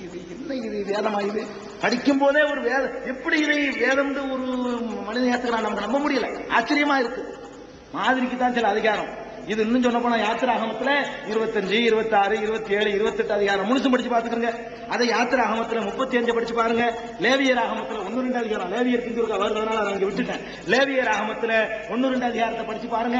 இது என்ன, இது வேதமா? இது படிக்கும் போதே ஒரு வேதம், எப்படி இதை வேதம் ஒரு மனித ஏத்துக்கிறான் நமக்கு நம்ப முடியல, ஆச்சரியமா இருக்கு. மாதிரிக்கு தான் சில அதிகாரம். இது இன்னும் சொல்ல போனா யாத்திராகமத்துல 25, 26, 27, 28 அதிகாரம் முழுசும் படிச்சு பாத்துக்கிறங்க. அதை யாத்திராகமத்துல 35 படிச்சு பாருங்க. லேவியர் ஆகமத்துல 1-2 அதிகாரம், லேவியர் வருதுனால அதை அங்க விட்டுட்டேன். லேவியர் ஆகமத்துல 1-2 அதிகாரத்தை படிச்சு பாருங்க.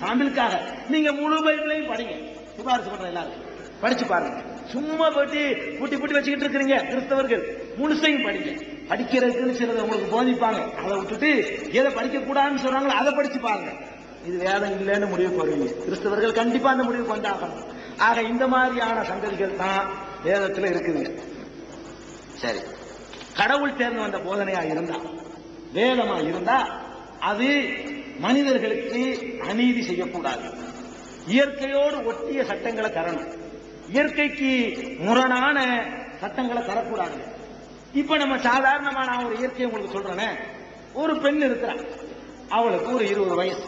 சாம்பிளுக்காக நீங்க முழு பைபிளையும் படிங்க, சிபாரிசு பண்ற எல்லாரும் படிச்சு பாருங்க. சும்மா போட்டு பூட்டி வச்சுக்கிட்டு இருக்கிறீங்க கிறிஸ்தவர்கள், முழுசையும் படிங்க. படிக்கிறதுக்குன்னு சிலதை உங்களுக்கு போதிப்பாங்க, அதை விட்டுட்டு எதை படிக்க கூடாதுன்னு சொல்றாங்களோ அதை படிச்சு பாருங்க. இது வேதம் இல்லைன்னு முடிவுக்கு வருவீங்க. கிறிஸ்தவர்கள் கண்டிப்பா அந்த முடிவுக்கு வந்தாகணும். ஆக இந்த மாதிரியான சங்கதிகள் தான் வேதத்தில் இருக்குதுங்க. சரி, கடவுள் தேர்ந்து வந்த போதனையா இருந்தா, வேதமா இருந்தா, அது மனிதர்களுக்கு அநீதி செய்யக்கூடாது, இயற்கையோடு ஒட்டிய சட்டங்களை தரணும், இயற்கைக்கு முரணான சட்டங்களை தரக்கூடாது. இப்ப நம்ம சாதாரணமா நான் ஒரு இயற்கையை உங்களுக்கு சொல்றேன். ஒரு பெண் இருக்கிறான், அவளுக்கு ஒரு 20 வயசு,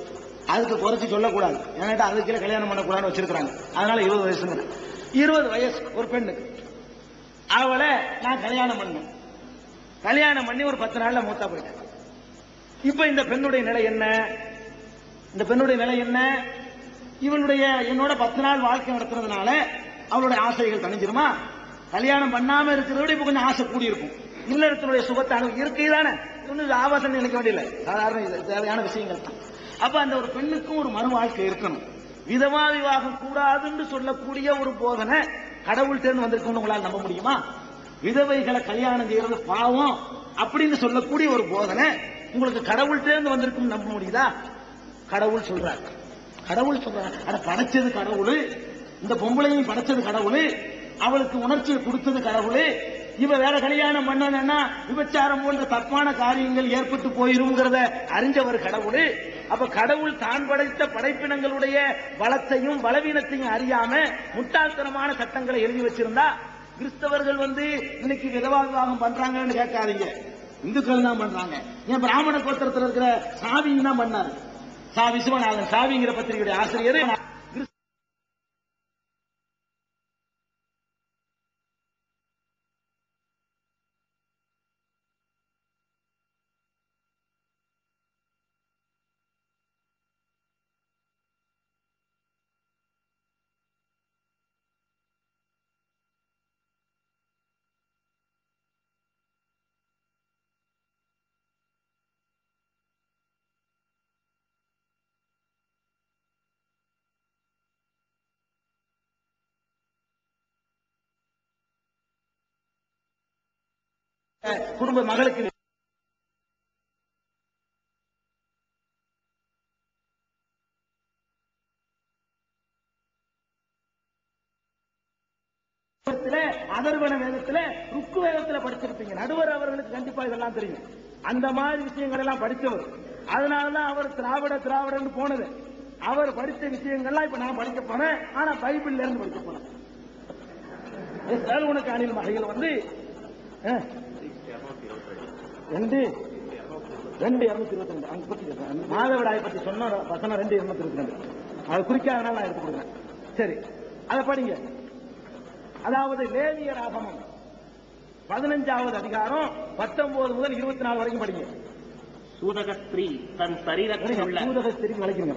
அதுக்கு குறைச்சி சொல்லக்கூடாது, ஏன்னா அதுக்கு கல்யாணம் பண்ணக்கூடாதுன்னு வச்சிருக்காங்க. அதனால 20 வயசுங்க. 20 வயசு ஒரு பெண்ணுக்கு, அவளை நான் கல்யாணம் பண்ணி ஒரு 10 நாள்ல மூத்தா போயிட்டேன். இப்ப இந்த பெண்ணுடைய நிலை என்ன? இவளுடைய என்னோட 10 நாள் வாழ்க்கை நடத்துறதுனால அவளுடைய ஆசைகள் தணிஞ்சிருமா? கல்யாணம் பண்ணாம இருக்கிறதோட இப்ப கொஞ்சம் ஆசை கூடி இருக்கும். இல்லறத்தினுடைய சுகத்தை இயற்கை தானே, ஒன்னும் ஆபாசம் நினைக்க வேண்டியதில்லை, சாதாரண தேவையான விஷயங்கள் தான். அப்ப அந்த ஒரு பெண்ணுக்கும் ஒரு மறு வாழ்க்கை இருக்கணும். விதமா விவாகம் கூடாதுன்னு சொல்லக்கூடிய ஒரு போதனை கடவுள் தேர்ந்து வந்திருக்குன்னு உங்களால் நம்ப முடியுமா? விதவைகளை கல்யாணம் செய்யறது பாவம் அப்படின்னு சொல்லக்கூடிய ஒரு போதனை உங்களுக்கு கடவுள் தேர்ந்து வந்திருக்கும் நம்ப முடியுதா? கடவுள் சொல்றாரு. அட படைச்சது கடவுள், இந்த பொம்பளையும் படைச்சது கடவுள், அவளுக்கு உணர்ச்சியை கொடுத்தது கடவுள். இவ வேற கல்யாணம் பண்ணனா விபச்சாரம் போன்ற தப்பான காரியங்கள் ஏற்பட்டு போயிருங்கிறத அறிஞ்சவர் கடவுள். அப்ப கடவுள் தான் படைத்த படைப்பினங்களுடைய பலத்தையும் பலவீனத்தையும் அறியாம முட்டாள்தனமான சட்டங்களை எழுதி வச்சிருந்தா, கிறிஸ்தவர்கள் இன்னைக்கு விதவா விவாகம் பண்றாங்கன்னு கேட்காதீங்க, இந்துக்கள் தான் பண்றாங்க. ஏன் பிராமண கோத்திரத்தில் இருக்கிற சாவியும் தான் பண்ணாரு. விஸ்வநாதன் சாவிங்கிற பத்திரிகையுடைய ஆசிரியர் குடும்ப மகளுக்கு அதர்வன வேதத்துல ருக்கு வேதத்துல படிச்சிருப்பீங்க. நடுவர் அவர்களுக்கு கண்டிப்பா இதெல்லாம் தெரியும். அந்த மாதிரி விஷயங்கள் எல்லாம் படித்தவர். அதனாலதான் அவர் திராவிடன்னு போனது. அவர் படித்த விஷயங்கள்லாம் இப்ப நான் படிக்க போனேன். ஆனா பைபிள்ல இருந்து படிக்க போனேன். உனக்கு அணில் மகைகள் 2:222 மாதவிடாய் பத்தி சொன்ன வசனம் 2:222 அது குறிக்காதனால நான் எடுத்து கொடுக்குறேன். சரி, அதை படிங்க. அதாவது லேவியர் ஆகமம் 15வது அதிகாரம் 19 முதல் 24 வரைக்கும் படிங்க. சூதக ஸ்திரீ தன் சரீரத்தில் உள்ள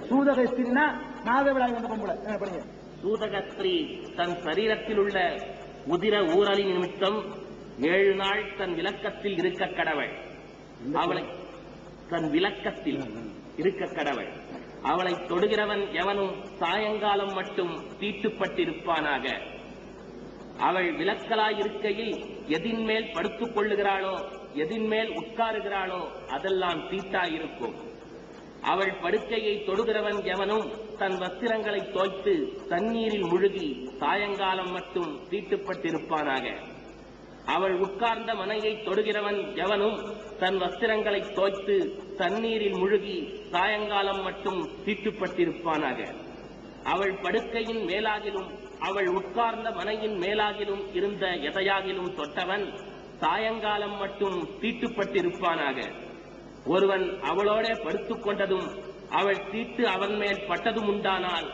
சூதக ஸ்திரீனா மாதவிடாய் வந்த பொம்பளை படிங்க. சூதக ஸ்திரீ தன் சரீரத்தில் உள்ள உதிர ஊரலி நிமித்தம் 7 நாள் தன் விலக்கத்தில் இருக்க கடவுள். அவளை தன் விலக்கத்தில் இருக்க கடவுள். அவளை தொடுகிறவன் எவனும் சாயங்காலம் மட்டும் தீட்டுப்பட்டிருப்பானாக. அவள் விலக்கலாயிருக்கையில் எதின் மேல் படுத்துக் கொள்ளுகிறாளோ எதின் மேல் உட்காருகிறாளோ அதெல்லாம் தீட்டாயிருக்கும். அவள் படுக்கையை தொடுகிறவன் எவனும் தன் வஸ்திரங்களை தோய்த்து தண்ணீரில் முழுகி சாயங்காலம் மட்டும் தீட்டுப்பட்டிருப்பானாக. அவள் உட்கார்ந்த மனையை தொடுகிறவன் எவனும் தன் வஸ்திரங்களை தோய்த்து தண்ணீரில் முழுகி சாயங்காலம் மட்டும் தீட்டுப்பட்டிருப்பானாக. அவள் படுக்கையின் மேலாகிலும் அவள் உட்கார்ந்த மனையின் மேலாகிலும் இருந்த எதையாகிலும் தொட்டவன் சாயங்காலம் மட்டும் தீட்டுப்பட்டிருப்பானாக. ஒருவன் அவளோட படுத்துக் கொண்டதும் அவள் தீட்டு அவன் மேல் பட்டதும் உண்டானால்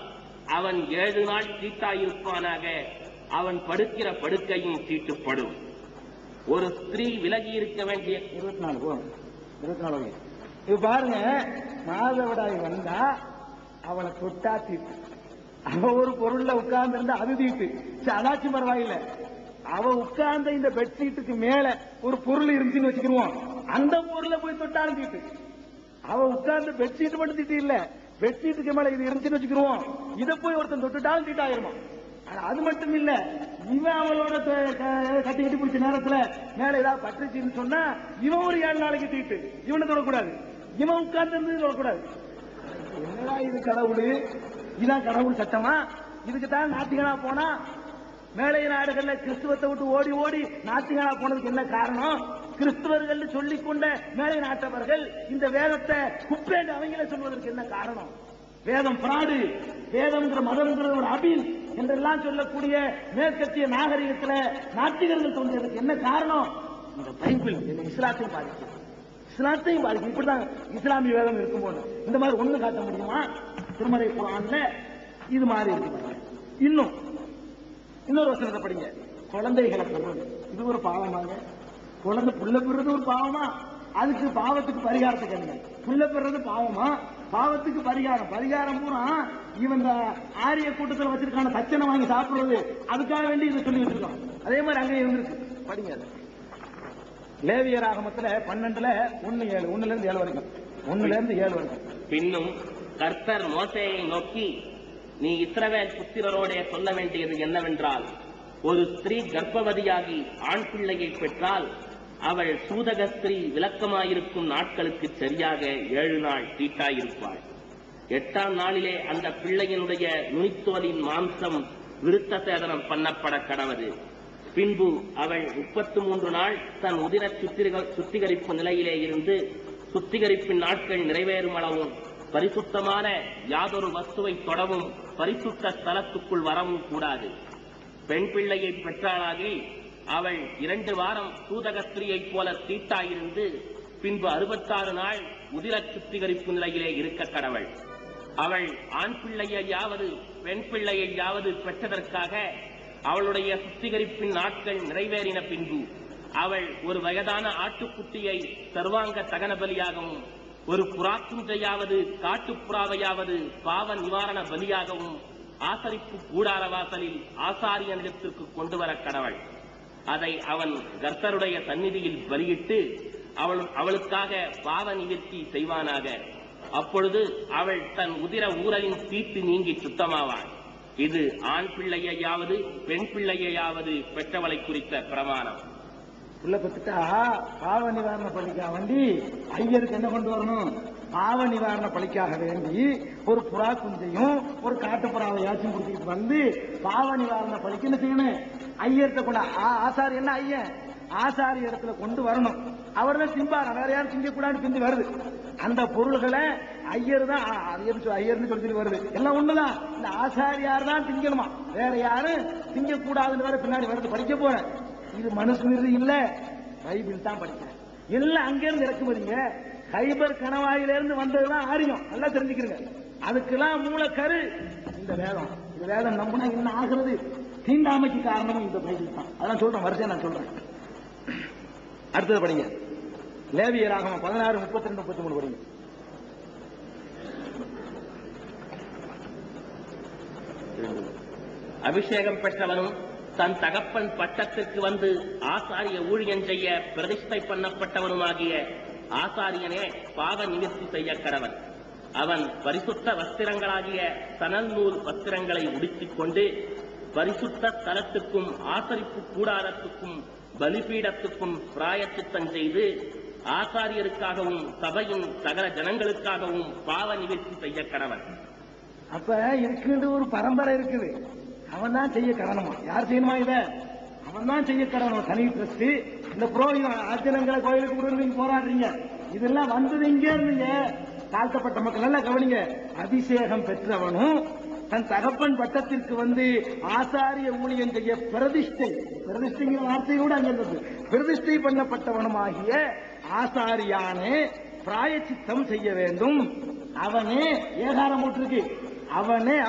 அவன் 7 நாள் தீட்டாயிருப்பானாக. அவன் படுக்கிற படுக்கையும் தீட்டுப்படும். ஒரு ஸ்திரீ விலகி இருக்க வேண்டிய 24 இப்ப பாருங்க, மாதவிடாய் வந்தா அவளை தொட்டா தீட்டு. அவ ஒரு பொருள்ல உட்கார்ந்து இருந்தா அது தீட்டு. அதாச்சும் பரவாயில்ல. அவ உட்கார்ந்த இந்த பெட்ஷீட்டுக்கு மேல ஒரு பொருள் இருந்துச்சுன்னு வச்சுக்கிருவோம், அந்த பொருளை போய் தொட்டாலும் தீட்டு. அவ உட்கார்ந்து பெட்ஷீட் மட்டும் தீட்டு இல்ல, பெட்ஷீட்டுக்கு மேல இது இருந்துச்சுன்னு வச்சுக்கிருவோம், இதை போய் ஒருத்தன் தொட்டுட்டாலும் தீட்டாயிருமா. அது மட்டும் இல்ல, இவன் அவளோட கட்டி கட்டி பிடிச்ச நேரத்துல மேல ஏதாவது பட்டுச்சுன்னு சொன்னா இவன் ஒரு 7 நாளைக்கு தீட்டு. இவனை தொடக்கூடாது, இவன் உட்கார்ந்து இருந்து தொடக்கூடாது. என்னடா இது கடவுள்? இதான் கடவுள் சட்டமா? இதுக்குதான் நாத்திகனா போனா மேலை நாடுகள்ல கிறிஸ்துவத்தை விட்டு ஓடி ஓடி நாத்திகனா போனதுக்கு என்ன காரணம்? கிறிஸ்துவர்கள் சொல்லிக் கொண்ட மேலை நாட்டவர்கள் இந்த வேதத்தை குப்பேண்டு அவங்கள சொல்வதற்கு என்ன காரணம்? வேதம் பிராடு, வேதம்ங்கிற மதம்ங்கிற ஒரு அபில் என்றெல்லாம் சொல்லக்கூடிய மேற்கத்திய நாகரிகத்துல நாத்திகர்கள் தோன்றியதுக்கு என்ன காரணம்? இந்த பைபிள் இந்த இஸ்லாத்தையும் பாதிக்கும், இஸ்லாத்தையும் பாதிக்கும். இப்படிதான் இஸ்லாமிய வேதம் இருக்கும் போது இந்த மாதிரி ஒண்ணு காட்ட முடியுமா? திருமறை குர்ஆன்ல இது மாதிரி இருக்கு. இன்னொரு வசனத்தை படிங்க. குழந்தைகளை பெறுறது இது ஒரு பாவமாங்க? குழந்தை புள்ள பெறுறது ஒரு பாவமா? அதுக்கு பாவத்துக்கு பரிகாரத்துக்கு என்ன? புள்ள பெறுறது பாவமா? பாவத்துக்கு பரிகாரம் பூரா இவன் ஆரிய கூட்டத்தில் வச்சிருக்கான சச்சனை வாங்கி சாப்பிடுறது, அதுக்காக வேண்டி இதை சொல்லி வச்சிருக்கான். அதே மாதிரி அங்கே இருந்திருக்கு. படிங்க. லேவியராகமத்துல 12 1 1 இருந்து 7 வரைக்கும். பின்னும் கர்த்தர் மோசேயை நோக்கி, நீ இஸ்ரவேல் புத்திரரோட சொல்ல வேண்டியது என்னவென்றால், ஒரு ஸ்திரீ கர்ப்பவதியாகி ஆண் பிள்ளையை பெற்றால் அவள் சூதக ஸ்திரீ விலக்கமாயிருக்கும் நாட்களுக்கு சரியாக 7 நாள் தீட்டாயிருப்பாள். 8ஆம் நாளிலே அந்த பிள்ளையினுடைய நுனித்தோலின் மாம்சம் விருத்த சேதனம் பண்ணப்பட கடவது. பின்பு அவள் 33 நாள் தன் உதிர சுத்திகரிப்பு நிலையிலே இருந்து சுத்திகரிப்பின் நாட்கள் நிறைவேறும் அளவும் பரிசுத்தமான யாதொரு வஸ்துவை தொடவும் பரிசுத்த ஸ்தலத்துக்குள் வரவும் கூடாது. பெண் பிள்ளையை பெற்றாளாகி அவள் 2 வாரம் சூதக ஸ்திரீயைப் போல தீட்டாயிருந்து பின்பு 66 நாள் உதிர சுத்திகரிப்பு நிலையிலே இருக்க கடவள். அவள் ஆண் பிள்ளையாவது பெண் பிள்ளையாவது பெற்றதற்காக அவளுடைய சுத்திகரிப்பின் நாட்கள் நிறைவேறின பின்பு அவள் ஒரு வயதான ஆட்டுக்குட்டியை சர்வாங்க தகன பலியாகவும் ஒரு புறாக்குஞ்சையாவது காட்டுப்புறாவையாவது பாவ நிவாரண பலியாகவும் ஆசரிப்பு கூடார வாசலில் ஆசாரியனிடத்திற்கு கொண்டு வர கடவள். அதை அவன் கர்த்தருடைய சந்நிதியில் பலியிட்டு அவளுக்காக பாவ நிவர்த்தி செய்வானாக. அப்பொழுது அவள் தன் உதிர ஊரலின் தீட்டு நீங்கி சுத்தமாவாள். இது ஆண் பிள்ளையாவது பெண் பிள்ளையாவது பெற்றவளை குறித்த பிரமாணம். உள்ள பெற்றுட்டா பாவ நிவாரண பலிக்காக வேண்டி ஐயருக்கு என்ன கொண்டு வரணும்? பாவ நிவாரண பலிக்காக வேண்டி ஒரு புறா குஞ்சையும் ஒரு காட்டுப்புறாவையாச்சும் கொடுத்துட்டு வந்து பாவ நிவாரண பலிக்கு என்ன செய்யணும்? ஐயர்கிட்ட கொண்டு ஆசாரி என்ன ஐயன் ஆசாரி இடத்துல கொண்டு வரணும். அவர் தான் திம்பாரா, வேற யாரும் திங்கக்கூடாதுன்னு பிந்தி வருது. அந்த பொருள்களை ஐயர் தான் ஐயர்னு சொல்லி வருது. எல்லாம் ஒண்ணுதான். இந்த ஆசாரியார் தான் திங்கணுமா, வேற யாரும் திங்கக்கூடாதுன்னு வேற பின்னாடி வருது. படிக்க போறேன். இது மனுஷன் இல்ல, பைபிள் தான் படிக்கிறேன். எல்லாம் அங்கிருந்து இறக்குமதிங்க. கைபர் கணவாயிலிருந்து வந்ததுதான் ஆரியம். நல்லா தெரிஞ்சுக்கிறீங்க. அதுக்கெல்லாம் மூலக்கரு இந்த வேதம். இந்த வேதம் நம்பினா என்ன ஆகிறது? தீண்டாமைக்கு காரணமும் இந்த பைபிள் தான். அதான் சொல்றேன், வரிசையா நான் சொல்றேன். அடுத்தது படிங்க. லேவியராகமம் 16, 32, 33 படிங்க. அபிஷேகம் பெற்றவனும் தன் தகப்பன் பட்டத்திற்கு வந்து ஆசாரிய ஊழியம் செய்ய பிரதிஷ்டை பண்ணப்பட்டவனுமாகிய ஆசாரியனே பாவ நிவர்த்தி செய்ய கடவன். அவன் பரிசுத்த வஸ்திரங்களாகிய சணல் நூல் வஸ்திரங்களை உடுத்திக் கொண்டு பரிசுத்த ஸ்தலத்துக்கும் ஆசரிப்பு கூடாரத்துக்கும் பலிபீடத்துக்கும் பிராயச்சித்தம் செய்து ஆசாரியருக்காகவும் சபையின் சகல ஜனங்களுக்காகவும் பாவ நிவர்த்தி செய்ய கடவன். அப்ப இருக்கின்ற ஒரு பரம்பரை இருக்குது. அவன் தான் செய்ய கடனுமா? யார் செய்யணுமா? இத அவன் தான் செய்ய கடனும். தனி ட்ரஸ்ட். இந்த புரோகிதம் ஆச்சரியங்களை கோயிலுக்கு கொடுங்க போராடுறீங்க. இதெல்லாம் வந்தது இங்க இருந்தீங்க. தாழ்த்தப்பட்ட மக்கள் நல்லா கவனிங்க. அபிஷேகம் பெற்றவனும் தன் தகப்பன் பட்டத்திற்கு வந்து ஆசாரிய ஊழியம் செய்ய பிரதிஷ்டைங்கிற வார்த்தையோடு அங்க இருந்தது. பிரதிஷ்டை பண்ணப்பட்டவனுமாகிய ஆசாரியானே பிராயச்சித்தம் செய்ய வேண்டும். அவனே ஏகாரம் போட்டிருக்கு.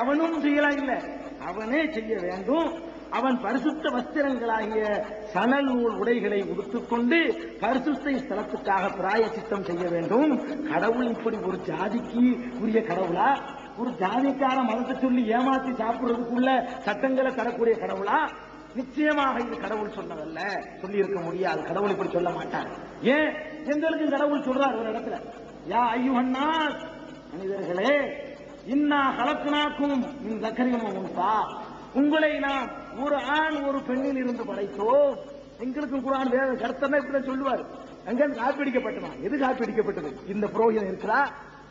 அவனும் செய்யலாம் இல்ல, அவனே செய்ய வேண்டும். அவன் பரிசுத்த வஸ்திரங்களாகிய சணல் நூல் உடைகளை உடுத்துக்கொண்டு பரிசுத்த ஸ்தலத்துக்காக பிராயச்சித்தம் செய்ய வேண்டும். கடவுள் இப்படி ஒரு ஜாதிக்கு உரிய கடவுளா? ஒரு ஜாதிக்கார மதத்தை சொல்லி ஏமாத்தி சாப்பிடுறதுக்குள்ள சட்டங்களை தரக்கூடிய கடவுளா? நிச்சயமாக இது கடவுள் சொன்னதல்ல, சொல்லி இருக்க முடியாது. கடவுள் இப்படி சொல்ல மாட்டார். ஏன்? எங்களுக்கு கடவுள் சொல்றார் ஒரு இடத்துல, யா அய்யுஹன்னாஸ், மனிதர்களே, இன்னா கலக்குனாக்கும் மின் தக்கரியும் உன்சா, உங்களை நாம் ஒரு ஆண் ஒரு பெண்ணில் இருந்து படைத்தோம். எங்களுக்கும் குர்ஆன் வேத கர்த்தனா இப்படி சொல்லுவார். அங்க காப்பிடிக்கப்பட்டவன். எது காப்பிடிக்கப்பட்டது? இந்த புரோகிதம் இருக்கிறா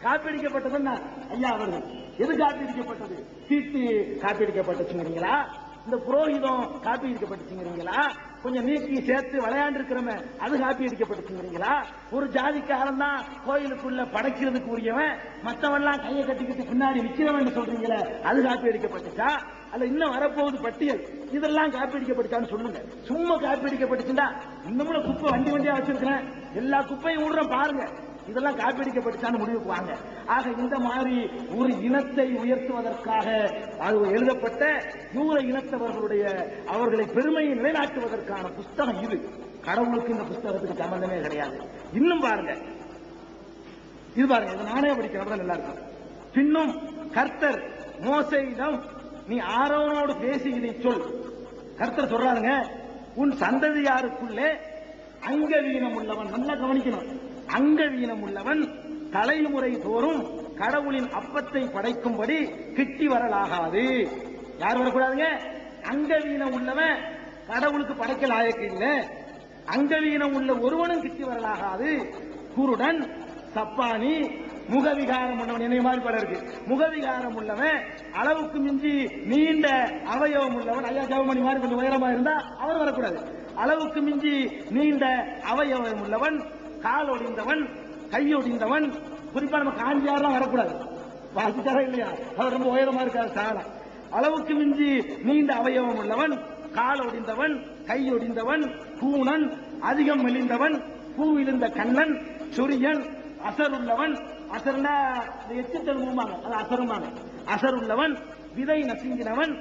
காப்பிடிக்கப்பட்டதுன்னா ஐயா அவர்கள் எது காப்பிடிக்கப்பட்டது? சீட்டு காப்பிடிக்கப்பட்டுச்சுங்கிறீங்களா? இந்த புரோகிதம் காப்பி அடிக்கப்பட்டுச்சுங்கிறீங்களா? கொஞ்சம் நீக்கி சேர்த்து விளையாண்டு இருக்கிறவங்க அது காப்பி அடிக்கப்பட்டுச்சுங்கிறீங்களா? ஒரு ஜாதிக்காரன் தான் கோயிலுக்குள்ள படைக்கிறதுக்கு உரியவன், மற்றவெல்லாம் கையை கட்டிக்கிட்டு பின்னாடி நிக்கிறவன் சொல்றீங்களே, அது காப்பி அடிக்கப்பட்டுச்சா? அல்ல இன்னும் வரப்போகுது பட்டியல், இதெல்லாம் காப்பி அடிக்கப்பட்டுச்சான்னு சொல்லுங்க. சும்மா காப்பி அடிக்கப்பட்டுச்சுன்னா இன்னமும் குப்பை வண்டி வண்டியா வச்சிருக்கிறேன், எல்லா குப்பையும் விடுறேன் பாருங்க, இதெல்லாம் காப்பீடிக்கப்பட்டுச்சான்னு முடிவுக்கு வாங்க. ஆக இந்த மாதிரி ஒரு இனத்தை உயர்த்துவதற்காக அது எழுதப்பட்ட யூத இனத்தவர்களுடைய அவர்களை பெருமையை நிலைநாட்டுவதற்கான புஸ்தகம் இது. கடவுளுக்கு இந்த புஸ்தகத்துக்கு சம்பந்தமே கிடையாது. இன்னும் பாருங்க, இது பாருங்க, இது நானே படிக்கிறவங்க நல்லா இருக்கும். பின்னும் கர்த்தர் மோசேயிடம், நீ ஆரோனோடு பேசி இதை சொல். கர்த்தர் சொல்றாருங்க, உன் சந்ததியாருக்குள்ளே அங்கவீனம் உள்ளவன், நல்லா கவனிக்கணும், அங்கவீனம் உள்ளவன் தலைமுறை தோறும் கடவுளின் அப்பத்தை படைக்கும்படி கிட்டி வரலாகாது. யார் வரக்கூடாதுங்க? அங்கவீனம் உள்ளவன் கடவுளுக்கு படைக்க லாயக்கு இல்லை. அங்கவீனம் உள்ள ஒருவனும் கிட்டி வரலாகாது. குருடன், சப்பானி, முகவிகாரம் உள்ளவன், என்னை மாதிரி படம் இருக்கு, முகவிகாரம் உள்ளவன், அளவுக்கு மிஞ்சி நீண்ட அவயவம் உள்ளவன், ஐயா ஜவமணி மாதிரி கொஞ்சம் உயரமா இருந்தா அவர் வரக்கூடாது. அளவுக்கு மிஞ்சி நீண்ட அவயவம் உள்ளவன், கால் ஒடிந்தவன், கையொடிந்தவன், குறிப்பா நம்ம காஞ்சியாரெல்லாம் வரக்கூடாது, வாசிச்சாரா இல்லையா, அவர் ரொம்ப உயரமா இருக்காரு சாலா. அளவுக்கு மிஞ்சி நீண்ட அவயவம் உள்ளவன், கால் ஒடிந்தவன், கையொடிந்தவன், கூணன், அதிகம் மெலிந்தவன், பூவிழுந்த கண்ணன், சுரியன், அசருள்ளவன், அசர்னா எச்சத்தல் மூமாங்க, அது அசருமாங்க, அசருள்ளவன், விதை நசுங்கினவன்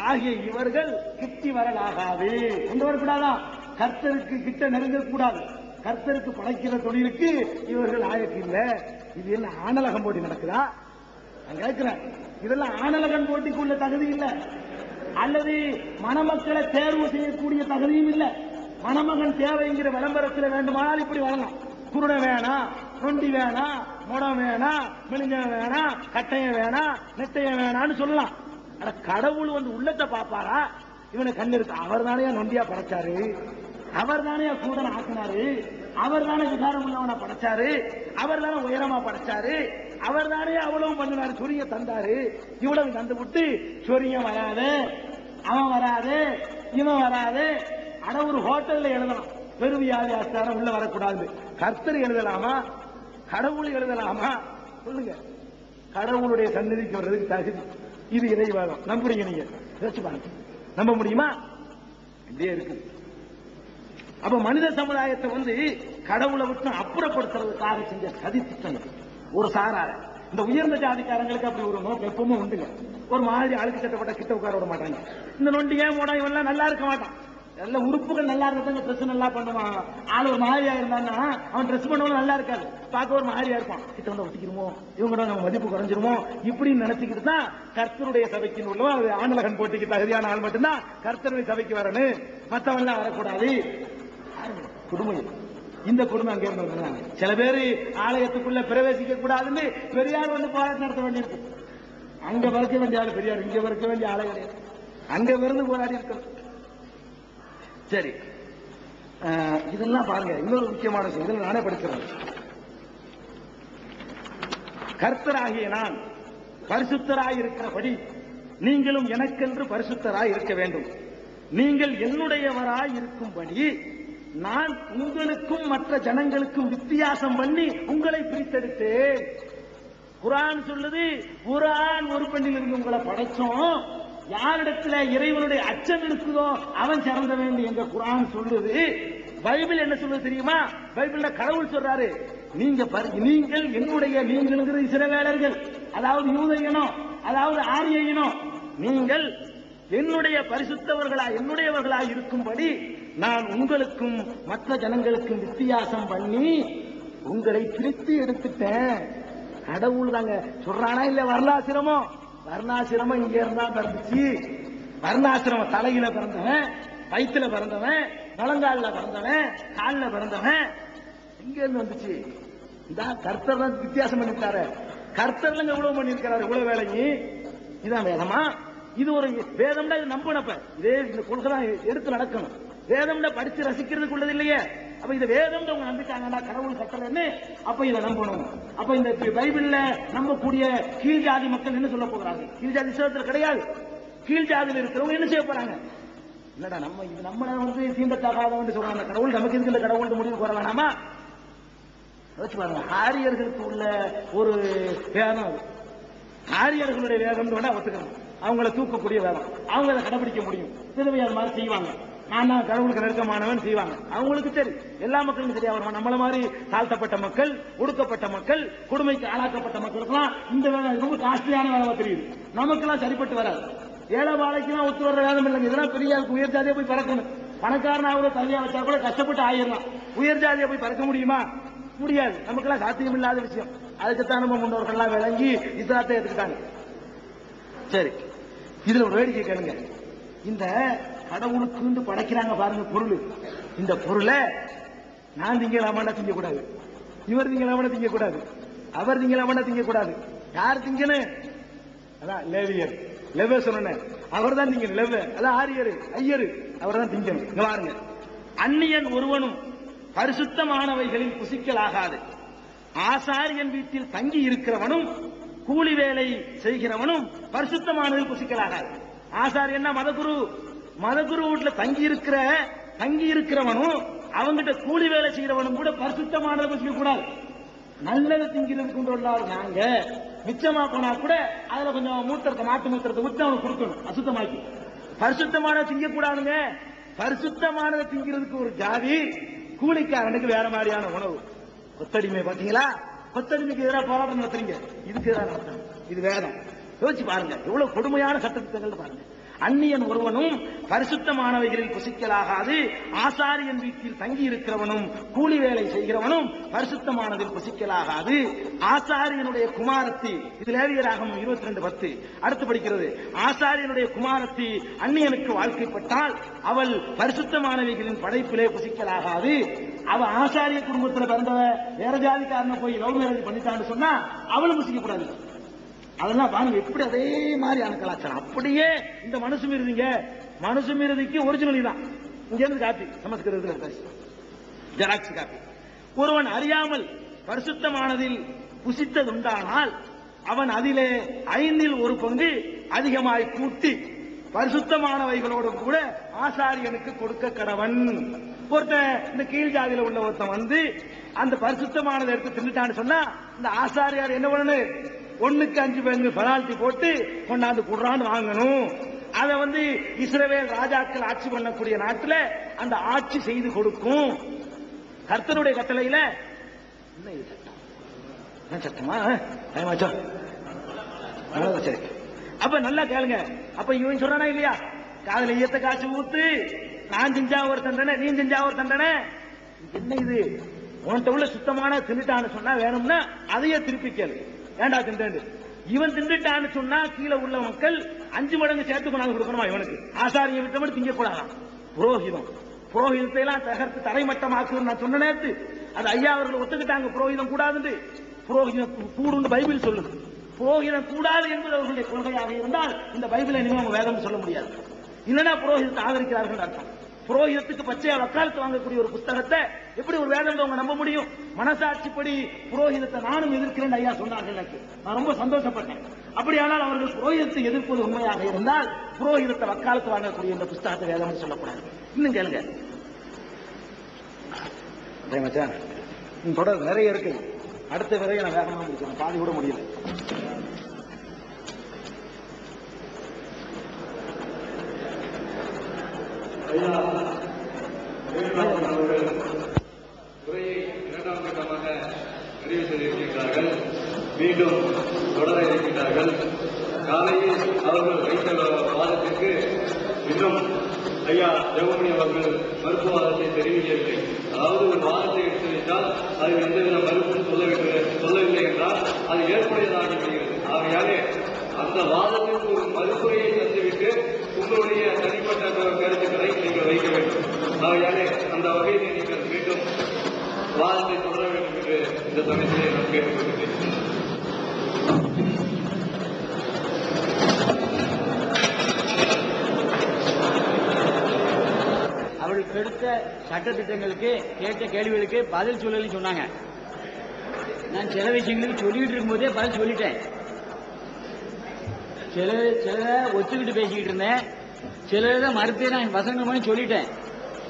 ஆகிய இவர்கள் கிட்டி வரலாகாது. கொண்டு வரக்கூடாதா? கர்த்தருக்கு கிட்ட நெருங்கக்கூடாது. கர்த்தருக்கு படைக்கிற தொழிலுக்கு இவர்கள் ஆயக்கு இல்ல. இது என்ன ஆணலகம் போட்டி நடக்குதா? நான் கேட்கிறேன், இதெல்லாம் ஆணலகன் போட்டிக்குள்ள தகுதி இல்ல, அல்லது மணமக்களை தேர்வு செய்யக்கூடிய தகுதியும் இல்ல. மணமகன் தேவைங்கிற விளம்பரத்தில் வேண்டுமானால் இப்படி வரலாம். குருடன் வேணாம், நொண்டி வேணாம், முடம் வேணாம், மெலிஞ்சவன் வேணாம், கட்டையன் வேணாம், நெட்டையன் வேணான்னு சொல்லலாம். ஆனா கடவுள் உள்ளத்தை பாப்பாரா? இவனுக்கு கண்ணு இருக்கு, அவர் தானே நொண்டியா படைச்சாரு, அவர் தானே கூடனை ஆக்கினாரு, அவர் தானே விகாரம் உள்ளவனை படைச்சாரு, அவர் தானே உயரமா படைச்சாரு, அவர் தானே அவ்வளவு பண்ணினாரு, சொரிய தந்தாரு, இவ்வளவு தந்து விட்டு சொரியம் வராது, அவன் வராது, இவன் வராது. ஆனா ஒரு ஹோட்டல்ல எழுதலாம், பெருவியாதி ஆச்சாரம் உள்ள வரக்கூடாது. கர்த்தர் எழுதலாமா? கடவுள் எழுதலாமா? சொல்லுங்க. கடவுளுடைய சந்நிதிக்கு வர்றதுக்கு தகுதி இது இறைவாதம். நம்புறீங்க நீங்க? நம்ப முடியுமா? இப்படியே இருக்கு. அப்ப மனித சமுதாயத்தை கடவுளை விட்டு அப்புறப்படுத்துறதுக்காக செஞ்ச சதி திட்டம் ஒரு சாரார. இந்த உயர்ந்த ஜாதிக்காரங்களுக்கு அப்படி ஒரு நோக்கம் எப்பவுமே உண்டுங்க. ஒரு மாதிரி அழுக்கு சட்டப்பட்ட கிட்ட உட்கார விட மாட்டாங்க. இந்த நொண்டி ஏன் போடா இவெல்லாம் நல்லா இருக்க மாட்டான், நல்ல உறுப்புகள் நல்லா இருந்தாங்க, ட்ரெஸ் நல்லா பண்ணுவான். ஆள் ஒரு மாதிரியா இருந்தான்னா அவன் ட்ரெஸ் பண்ணவங்க நல்லா இருக்காது, பார்க்க ஒரு மாதிரியா இருப்பான். கிட்ட வந்து ஒட்டிக்கிறோமோ, இவங்க நம்ம மதிப்பு குறைஞ்சிருமோ இப்படின்னு நினைச்சுக்கிட்டு தான் கர்த்தருடைய சபைக்கு உள்ளவன். அது ஆணலகன் போட்டிக்கு தகுதியான ஆள் மட்டும்தான் கர்த்தருடைய சபைக்கு வரணும், மற்றவெல்லாம் வரக்கூடாது. கொடுமை. இந்த கொடுமை அங்கே இருந்தாங்க. சில பேர் ஆலயத்துக்குள்ள பிரவேசிக்க கூடாதுன்னு பெரியார் போராட்டம் நடத்த வேண்டியிருக்கு. அங்க வரைக்க வேண்டிய ஆள் பெரியார், இங்க வரைக்க வேண்டிய ஆளை கிடையாது, அங்க இருந்து போராடி இருக்கணும். சரி, இதெல்லாம் பாருங்க. இன்னொரு முக்கியமான விஷயம், இதில் நானே படிக்கிறேன். கர்த்தராகிய நான் பரிசுத்தராய் இருக்கிறபடி நீங்களும் எனக்கென்று பரிசுத்தராய் இருக்க வேண்டும். நீங்கள் என்னுடையவராய் இருக்கும்படி நான் உங்களுக்கும் மற்ற ஜனங்களுக்கும் வித்தியாசம் பண்ணி உங்களை பிரித்தெடுத்தேன். குர்ஆன் சொல்லுது, ஒரு ஆண் ஒரு பெண்ணில் இருந்து உங்களை படைச்சோம். யாரிடத்துல இறைவனுடைய அச்சம் இருக்குதோ அவன் சிறந்த வேண்டும் என்ற குர்ஆன் சொல்லுது. பைபிள் என்ன சொல்லுது தெரியுமா? பைபிள்ல கடவுள் சொல்றாரு, நீங்கள் என்னுடைய, நீங்கள் இஸ்ரவேலர்கள், அதாவது யூத இனம், அதாவது ஆரிய இனம், நீங்கள் என்னுடைய என்னுடையவர்களா இருக்கும்படி நான் உங்களுக்கும் மற்ற ஜனங்களுக்கும் வித்தியாசம் பண்ணி உங்களை பிரித்து எடுத்துட்டேன். கடவுள் தாங்க சொல்றானா இல்ல? வர்ணாசிரமம் இங்க இருந்தா பிறந்துச்சு. வர்ணாசிரமம் தலையில பிறந்தவன், வயிற்றுல பிறந்தவன், முழங்கால பிறந்தவன், காலில் பிறந்தவன் எங்க இருந்து வந்துச்சு? இதான் கர்த்தர் தான் வித்தியாசம் பண்ணிருக்காரு. கர்த்தர்ல இவ்வளவு பண்ணிருக்கிறாரு, இவ்வளவு வேலைக்கு. இதான் வேதமா? இது ஒரு வேதம்னா இது நம்பனப்ப இதே இந்த கொள்கை தான் எடுத்து நடக்கணும். வேதம்னா படிச்சு ரசிக்கிறதுக்குள்ளது இல்லையே. அப்ப இந்த வேதம் அவங்க நம்பிட்டாங்கன்னா கடவுள் கட்டலன்னு அப்ப இதை நம்பணும். அப்ப இந்த பைபிள்ல நம்பக்கூடிய கீழ் ஜாதி மக்கள் என்ன சொல்ல போகிறாங்க? கீழ் ஜாதி சேவத்தில் கிடையாது. கீழ் ஜாதியில் இருக்கிறவங்க என்ன செய்ய போறாங்க? இல்லடா நம்ம தீண்டத்தகாதவன் சொல்றாங்க. கடவுள் நமக்கு இருக்கிற கடவுள் முடிவு போற வேணாமா? வச்சு பாருங்க. ஆரியர்களுக்கு உள்ள ஒரு வேதம் அது. ஆரியர்களுடைய வேதம் ஒத்துக்கணும். அவங்கள தூக்கக்கூடிய வேதம், அவங்க அதை கடைபிடிக்க முடியும். விதவையார் மாதிரி செய்வாங்க. ஆனா கடவுளுக்கு நெருக்கமானவன் செய்வாங்க. அவங்களுக்கு சரி, எல்லா மக்களுக்கும் சரியா வருவான். நம்மள மாதிரி தாழ்த்தப்பட்ட மக்கள், ஒடுக்கப்பட்ட மக்கள், கொடுமைக்கு ஆளாக்கப்பட்ட மக்களுக்கெல்லாம் இந்த வேலை ரொம்ப காஸ்ட்லியான வேலை தெரியுது. நமக்கெல்லாம் சரிப்பட்டு வராது. ஏழை வாழைக்கெல்லாம் ஒத்து வர்ற வேதம் இல்லைங்க. இதெல்லாம் பெரிய உயர் ஜாதியா போய் பறக்கணும். பணக்காரனாக தனியா வச்சா கூட கஷ்டப்பட்டு ஆயிடலாம். உயர் ஜாதியா போய் பறக்க முடியுமா? முடியாது. நமக்கெல்லாம் சாத்தியம் இல்லாத விஷயம். அதுக்குத்தான் நம்ம முன்னோர்கள்லாம் விளங்கி இஸ்லாத்தை எடுத்துக்கிட்டாங்க. சரி, இதுல ஒரு வேடிக்கை கேளுங்க. இந்த கடவுளுக்கு படைக்கிறாங்க பாருங்க பொருள். இந்த பொருளை நான் திங்கலாமாண்டா திங்கக்கூடாது, இவர் திங்கலாமாண்டா திங்கக்கூடாது, அவர் திங்கலாமாண்டா திங்கக்கூடாது. யார் திங்கணும்? அதான் லேவியர், லெவ சொன்ன அவர் தான் திங்கணும். லெவ அதான் ஆரியரு, ஐயரு, அவர் தான் திங்கணும். இங்க பாருங்க, அந்நியன் ஒருவனும் பரிசுத்தமானவைகளில் புசிக்கலாகாது. ஆசாரியன் வீட்டில் தங்கி இருக்கிறவனும் கூலி வேலை செய்கிறவனும் பரிசுத்தமானதில் புசிக்கலாகாது. ஆசாரியன்னா மதகுரு வீட்டுல தங்கி இருக்கிறவனும் அவங்கிட்ட கூலி வேலை செய்கிறவனும் கூட பரிசுத்தமானதை புசிக்க கூடாது. நல்லது திங்கிறது கொண்டு வந்தாலும் நாங்க மிச்சமா போனா கூட அதுல கொஞ்சம் மூத்திரத்தை, மாட்டு மூத்திரத்தை ஊற்றி அவனுக்கு கொடுக்கணும், அசுத்தமாக்கி. பரிசுத்தமானதை திங்கக்கூடாதுங்க. பரிசுத்தமானதை திங்கிறதுக்கு ஒரு ஜாதி, கூலிக்காரனுக்கு வேற மாதிரியான உணவு. கொத்தடிமை பாத்தீங்களா? கொத்தடிமைக்கு எதிராக போராட்டம் நடத்துறீங்க, இதுக்கு எதிராக நடத்தணும். இது வேதம். யோசிச்சு பாருங்க, எவ்வளவு கொடுமையான சட்டத்திட்டங்கள் பாருங்க. அந்நியன் ஒருவனும் பரிசுத்தமானவைகளில் புசிக்கலாகாது. ஆசாரியன் வீட்டில் தங்கி இருக்கிறவனும் கூலி வேலை செய்கிறவனும் பரிசுத்தமானதில் புசிக்கலாகாது. ஆசாரியனுடைய குமாரத்தி, இது லேவியராகமம் 22:10 அடுத்து படிக்கிறது. ஆசாரியனுடைய குமாரத்தி அந்நியனுக்கு வாழ்க்கைப்பட்டால் அவள் பரிசுத்தமானவைகளின் படைப்பிலே புசிக்கலாகாது. அவ ஆசாரிய குடும்பத்தில் பிறந்தவ வேற ஜாதிக்காரனை போய் லவ் மேரேஜ் பண்ணிட்டான்னு சொன்னா அவளும் புசிக்க கூடாது. அதெல்லாம் பாருங்க எப்படி அதே மாதிரியான கலாச்சாரம். அப்படியே இந்த மனுசுமிருதிக்கு ஒரிஜினல் தான். இங்க இருந்து காப்பி சமஸ்கிருதத்தில் ஜெராக்ஸ் காப்பி. ஒருவன் அறியாமல் பரிசுத்தமானதில் புசித்ததுண்டானால் அவன் அதிலே 5 1 பங்கு அதிகமாய் கூட்டி பரிசுத்தமானவைகளோடு கூட ஆசாரியனுக்கு கொடுக்க கடவன். ஒருத்தன் இந்த கீழ் ஜாதியில உள்ள ஒருத்தன் வந்து அந்த பரிசுத்தமானதை எடுத்து தின்னுட்டான்னு சொன்னா இந்த ஆசாரியார் என்ன பண்ணணும்? 1க்கு 5 பங்கு பெனால்டி போட்டு கொண்டாந்து குடுறான்னு வாங்கணும். அதை இஸ்ரவேல் ராஜாக்கள் ஆட்சி பண்ணக்கூடிய நாட்டில் அந்த ஆட்சி செய்து கொடுக்கும். கர்த்தருடைய கட்டளையில என்ன இது சட்டம்? சட்டமா? சரி, அப்ப நல்லா கேளுங்க. அப்ப இவன் சொல்றானா இல்லையா? காதல ஈயத்தை காய்ச்சி ஊத்து, நான் செஞ்சா ஒரு தண்டனை, நீ செஞ்சா ஒரு தண்டனை. என்ன இது? உன்கிட்ட உள்ள சுத்தமான தின்னுட்டான்னு சொன்னா வேணும்னா அதையே திருப்பி கேளு. ஏண்டா திண்டு? இவன் திண்டுட்டான்னு சொன்னா கீழே உள்ள மக்கள் 5 மடங்கு சேர்த்து கொண்டாந்து கொடுக்கணுமா இவனுக்கு? ஆசாரிய விட்ட மட்டும் திங்க கூடாதான். புரோகிதத்தை எல்லாம் தகர்த்து தரைமட்டமாக்குன்னு நான் சொன்ன நேரத்து அது ஐயா அவர்கள் ஒத்துக்கிட்டாங்க. புரோகிதம் கூடாது, புரோகிதம் கூடுன்னு பைபிள் சொல்லுது. புரோகிதம் கூடாது என்பது அவர்களுடைய கொள்கையாக இருந்தால் இந்த பைபிளை இனிமே அவங்க வேதம் சொல்ல முடியாது. இல்லைன்னா புரோகிதத்தை ஆதரிக்கிறார்கள் அர்த்தம். புரோகிதத்துக்கு பச்சையா வக்காலத்து வாங்கக்கூடிய ஒரு புத்தகத்தை எப்படி ஒரு வேதம் அவங்க நம்ப முடியும்? மனசாட்சிப்படி புரோகிதத்தை நானும் எதிர்க்கிறேன் ஐயா சொன்னார்கள். எனக்கு நான் ரொம்ப சந்தோஷப்பட்டேன். அப்படியானால் அவர்கள் புரோகிதத்தை எதிர்ப்பது உண்மையாக இருந்தால் புரோகிதத்தை வக்காலத்து வாங்கக்கூடிய இந்த புத்தகத்தை வேதம் சொல்லக்கூடாது. இன்னும் கேளுங்க, தொடர் நிறைய இருக்கு. அடுத்த விரையை நான் வேகமா முடிக்கிறேன், பாதி கூட முடியல. அவர்கள் உரையை 2ஆம் கட்டமாக நிறைவு செய்திருக்கின்றார்கள். மீண்டும் தொடர இருக்கின்றார்கள். காலையில் அவர்கள் வைத்த வாதத்திற்கு இன்னும் ஐயா ஜெகமணி அவர்கள் மறுப்புவாதத்தை தெரிவிக்கவில்லை. அதாவது ஒரு வாதத்தை எடுத்து வைத்தால் அதில் எந்தவித மறுப்பும் சொல்லவில்லை என்றால் அது ஏற்புடையதாகி விடுகிறது. ஆகையாலே அந்த வாதத்திற்கு ஒரு மறுப்புரையை தந்துவிட்டு உங்களுடைய தனிப்பட்ட கருத்துக்களை நீங்கள் வைக்க வேண்டும். ஆகையாலே அந்த வகையிலே நீங்கள் மீண்டும் வாதத்தை தொடர வேண்டும் என்று இந்த சமயத்திலே நான் கேட்டுக்கொள்கிறேன். அவர்களுக்கு எடுத்த சட்ட திட்டங்களுக்கு கேட்ட கேள்விகளுக்கு பதில் சொல்லலன்னு சொன்னாங்க. நான் சில விஷயங்களுக்கு சொல்லிட்டு இருக்கும்போதே பதில் சொல்லிட்டேன். சில ஒத்துக்கிட்டு பேசிக்கிட்டு இருந்தேன், சில மறுத்தே நான் வசனம் பண்ணி சொல்லிட்டேன்.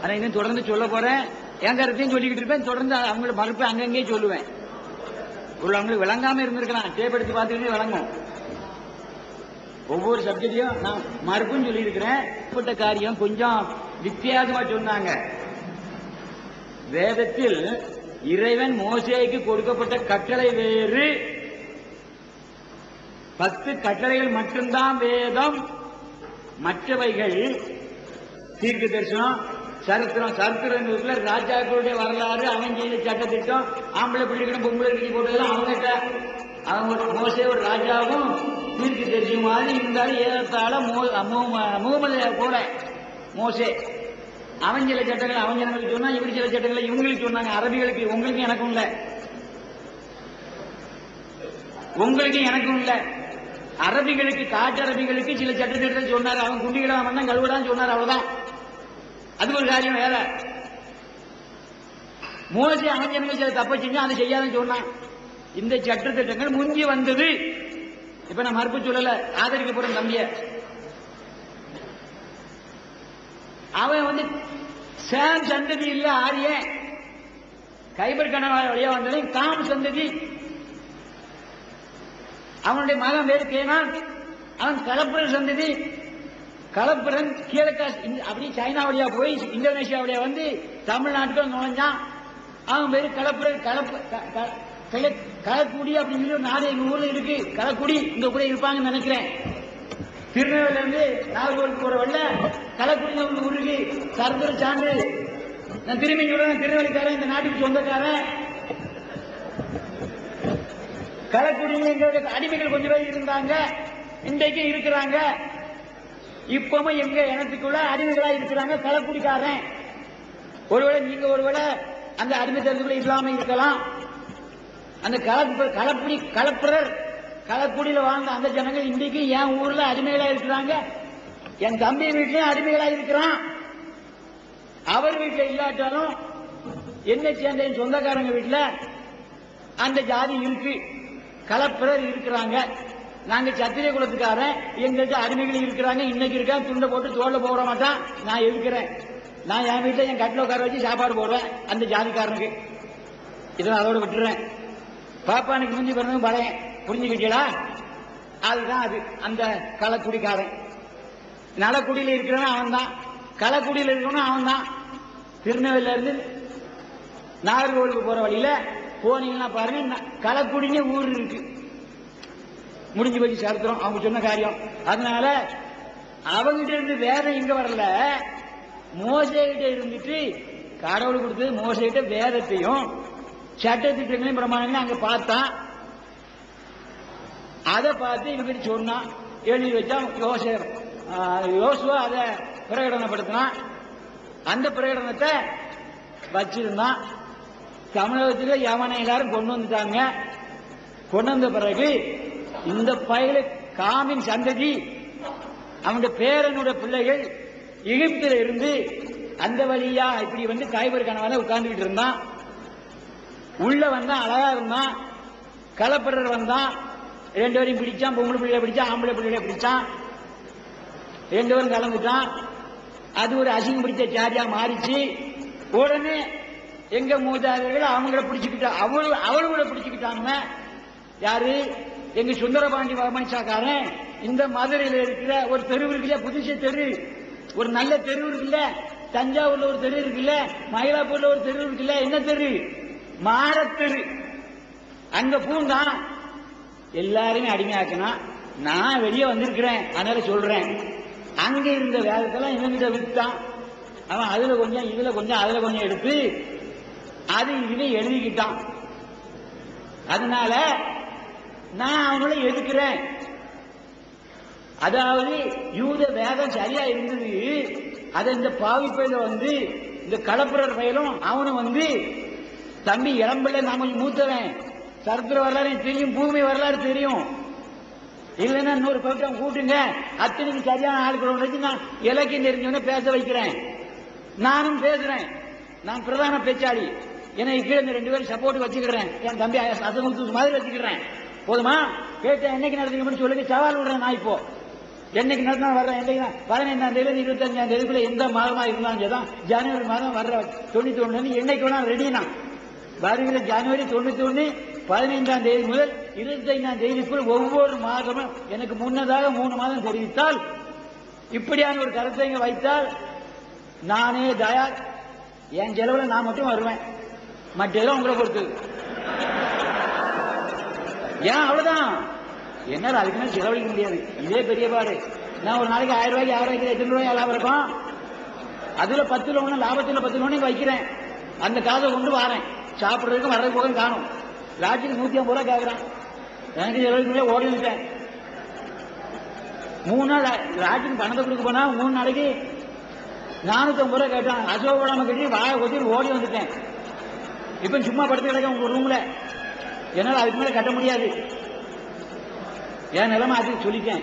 ஆனா இன்னும் தொடர்ந்து சொல்ல போறேன். என் கருத்தையும் சொல்லிக்கிட்டு இருப்பேன். தொடர்ந்து அவங்களோட மறுப்பை அங்கங்கே சொல்லுவேன். ஒரு அவங்களுக்கு விளங்காம இருந்திருக்கலாம், டேப் எடுத்து பார்த்துக்கிட்டே விளங்கும். ஒவ்வொரு சப்ஜெக்டையும் நான் மறுப்புன்னு சொல்லி இருக்கிறேன். இப்பட்ட காரியம் கொஞ்சம் வித்தியாசமா சொன்னாங்க. வேதத்தில் இறைவன் மோசேக்கு கொடுக்கப்பட்ட கட்டளை வேறு, 10 கட்டளைகள் மட்டும்தான் வேதம். மற்றவைகள் தீர்க்க தரிசனம், சரித்திரங்களுக்குள்ள ராஜாக்களுடைய வரலாறு, அவங்க செய்த சட்டத்திட்டம், ஆம்பளை பிள்ளைகளும் பொம்பளை பிள்ளை போட்டதெல்லாம் அவங்ககிட்ட. அவங்க மோசே ஒரு ராஜாவும் தீர்க்க தரிசனம் மாதிரி இருந்தாலும் ஏறத்தாழ முகமது போல மோசே அவன் சில சட்டங்களை அவன் ஜனங்களுக்கு சொன்னா, இவர் சில சட்டங்களை இவங்களுக்கு சொன்னாங்க. அரபிகளுக்கு உங்களுக்கு எனக்கும் இல்ல, உங்களுக்கு எனக்கும் இல்ல. அரபிகளுக்கு காட்டு அரபிகளுக்கு சில சட்டத்திட்டத்தை சொன்னார். அவன் குண்டிகளாம் வந்தான் கழுவிடான்னு சொன்னார், அவ்வளவுதான். அது ஒரு காரியம் வேற. மோசே அவன் ஜனங்கள் சில தப்ப செஞ்சா அதை செய்யாதுன்னு சொன்னான். இந்த சட்டத்திட்டங்கள் முந்தி வந்தது. இப்ப நான் மறுப்பு சொல்லல, ஆதரிக்க போறேன் தம்பிய. அவன் சேம் சந்ததி இல்ல, ஆரிய கைபர் கணவாய் வழியா வந்தது காம் சந்ததி. அவனுடைய மகன் பேரு கேனான், அவன் கலப்புரன் சந்ததி. கலப்புரன் கிழக்கா அப்படி சைனா வழியா போய் இந்தோனேஷியா வழியா வந்து தமிழ்நாட்டுக்கு நுழைஞ்சான். அவன் பேரு கலப்புரன். களக்குடி அப்படின்னு சொல்லி ஒரு நாடு எங்க ஊர்ல இருக்கு. களக்குடி இங்க கூட இருப்பாங்கன்னு நினைக்கிறேன். திருநெல்வேலியில இருந்து நாகர்கோவில் போற வழியில களக்குடி ஊர் இருக்கு. சரித்திர சான்று. நான் திரும்பி சொல்றேன், திருநெல்வேலிக்காரன், இந்த நாட்டுக்கு சொந்தக்காரன். களக்குடியில் எங்களுடைய அடிமைகள் கொஞ்சம் பேர் இருந்தாங்க, இன்றைக்கு இருக்கிறாங்க. இப்பவும் எங்க இனத்துக்குள்ள அடிமைகளா இருக்கிறாங்க களக்குடிக்காரன். ஒருவேளை நீங்க ஒருவேளை அந்த அடிமை தரத்துக்குள்ள இல்லாம இருக்கலாம். அந்த கலப்புரர் களக்குடியில வாழ்ந்த அந்த ஜனங்கள் இன்றைக்கு என் ஊர்ல அடிமைகளா இருக்கிறாங்க. என் தம்பி வீட்லயும் அடிமைகளா இருக்கிறான். அவர் வீட்டுல இல்லாட்டாலும் என்ன சேர்ந்த என் சொந்தக்காரங்க வீட்டுல அந்த ஜாதி இருக்கு, களப்புரர் இருக்கிறாங்க. நாங்க சத்திரிய குலத்துக்காரன், எங்களுக்கு அடிமைகள் இருக்கிறாங்க. இன்னைக்கு இருக்க துண்டை போட்டு தோல்ல போட மாட்டான். நான் இருக்கிறேன். நான் என் வீட்டுல என் கட்டில உட்கார வச்சு சாப்பாடு போடுவேன் அந்த ஜாதிக்காரனுக்கு. இதை அதோட விட்டுறேன். பாப்பானுக்கு முந்தி பிறந்தவங்க பழையன், புரிஞ்சுக்கிட்டீங்களா? அதுதான் அது. அந்த களக்குடிக்காரன் நலக்குடியில இருக்கிறவன் அவன் தான், களக்குடியில் இருக்கிறவன் அவன் தான். திருநெல்வேலியில இருந்து நாகர்கோவிலுக்கு போற வழியில போனீங்கன்னா பாருங்க, களக்குடின்னு ஊர் இருக்கு. முடிஞ்சு போச்சு சரித்திரம், அவங்க சொன்ன காரியம். அதனால அவங்கிட்ட இருந்து வேதம் இங்க வரல, மோசேகிட்ட இருந்துட்டு கடவுள் கொடுத்து மோசேகிட்ட வேதத்தையும் சட்டத்திட்டங்களையும் பிரமாணங்களையும் அங்க பார்த்தான். அதை பார்த்து இவங்க சொன்னான், எழுதி வச்சா யோசுவா அதை பிரகடனப்படுத்தினான். அந்த பிரகடனத்தை வச்சிருந்தான். தமிழகத்தில் எவனை எல்லாரும் கொண்டு வந்துட்டாங்க. கொண்டு வந்த பிறகு இந்த பயில காமின் சந்ததி, அவனுடைய பேரனுடைய பிள்ளைகள் எகிப்தில இருந்து அந்த வழியா இப்படி வந்து கைபர் கணவான உட்கார்ந்துகிட்டு இருந்தான். உள்ள வந்தான், அழகா இருந்தான். களப்பிரர் வந்தான், 2 பேரையும் பிடிச்சான். பொம்பளை பிள்ளைகளை பிடிச்சான், ஆம்பளை பிள்ளைகளை பிடிச்சான். 2 பேரும் கலந்துட்டான். அது ஒரு அசிங்கம் பிடிச்ச சாரியா மாறிச்சு. உடனே எங்க மூதாதையர்கள் அவங்கள பிடிச்சுக்கிட்டா, அவளோட பிடிச்சுக்கிட்டாங்க. யாரு? எங்க சுந்தரபாண்டி வர்மன்சாக்காரன். இந்த மதுரையில் இருக்கிற ஒரு தெரு இருக்குல்ல, புதுசை தெரு, ஒரு நல்ல தெரு இருக்குல்ல, தஞ்சாவூர்ல ஒரு தெரு இருக்குல்ல, மயிலாப்பூர்ல ஒரு தெரு இருக்குல்ல, என்ன தெரு? மாரத்தெரு. அங்க பூந்தான். எல்லாருமே அடிமையாக்கினா. நான் வெளியே வந்திருக்கிறேன், அதனால சொல்றேன். அங்க இருந்த வேதத்தெல்லாம் இவங்கிட்ட விட்டான். அவன் அதுல கொஞ்சம் இதுல கொஞ்சம் அதுல கொஞ்சம் எடுத்து அது இதுல எழுதிக்கிட்டான். அதனால நான் அவங்கள எதுக்குறேன். அதாவது யூத வேதம் சரியா இருந்தது, அதை இந்த பாவி பயில வந்து இந்த கலப்புரர் பயிலும் அவனும் வந்து தம்பி இளம்பிள்ளை நான் கொஞ்சம் மூத்தவன், சரித்திர வரலாறு தெரியும், பூமி வரலாறு தெரியும், இல்லைன்னா இன்னொரு பக்கம் கூட்டுங்க, அத்தனைக்கு சரியான ஆளுக்களை வச்சு நான் இலக்கியம் தெரிஞ்சவன பேச வைக்கிறேன். நானும் பேசுறேன், நான் பிரதான பேச்சாளி, என்னை கீழே இந்த 2 பேரும் சப்போர்ட் வச்சுக்கிறேன், என் தம்பி அசமுத்து மாதிரி வச்சுக்கிறேன். போதுமா? கேட்ட என்னைக்கு நடத்துங்க சொல்லுங்க, சவால் விடுறேன். நான் இப்போ என்னைக்கு நடத்தினா வர்றேன், என்னைக்கு 15ஆம் தேதி 25ஆம் தேதிக்குள்ள எந்த மாதமா இருந்தாலும் சரிதான், ஜனவரி மாதம் வர்ற 91 என்னைக்கு வேணா ரெடினா வருகிற ஜனவரி 91 15ஆம் தேதி முதல் 25ஆம் தேதிக்குள் ஒவ்வொரு மாதமும் எனக்கு முன்னதாக 3 மாதம் தெரிவித்தால், இப்படியான ஒரு கருத்தை இங்க வைத்தால் நானே தயார். என் செலவுல நான் மட்டும் வருவேன், மற்றெல்லாம் உங்களை பொறுத்து. ஏன் அவ்வளவுதான், என்னால அதுக்கு மேல செலவழிக்க முடியாது. இதே பெரிய பாடு. நான் ஒரு நாளைக்கு 1000 ரூபாய்க்கு 1000 எத்தனை ரூபாய் லாபம் இருக்கும், அதுல 10 ரூபா லாபத்துல 10 ரூபாய் வைக்கிறேன். அந்த காசை கொண்டு வரேன், சாப்பிடுறதுக்கு வர்றது போக காணும். லாட்ஜுக்கு 150 ரூபாய் கேட்கறான், எனக்கு செலவழிக்க ஓடி வந்துட்டேன். 3 நாள் லாட்ஜுக்கு பணத்தை கொடுக்க போனா 3 நாளைக்கு 450 ரூபாய் கேட்டான். அசோகடாம கட்டி வாய கொத்தி ஓடி வந்துட்டேன். இப்ப சும்மா படுத்து கிடக்க உங்க ரூம்ல, என்னால அதுக்கு மேல கட்ட முடியாது. என் நிலைமை அதுக்கு சொல்லிட்டேன்.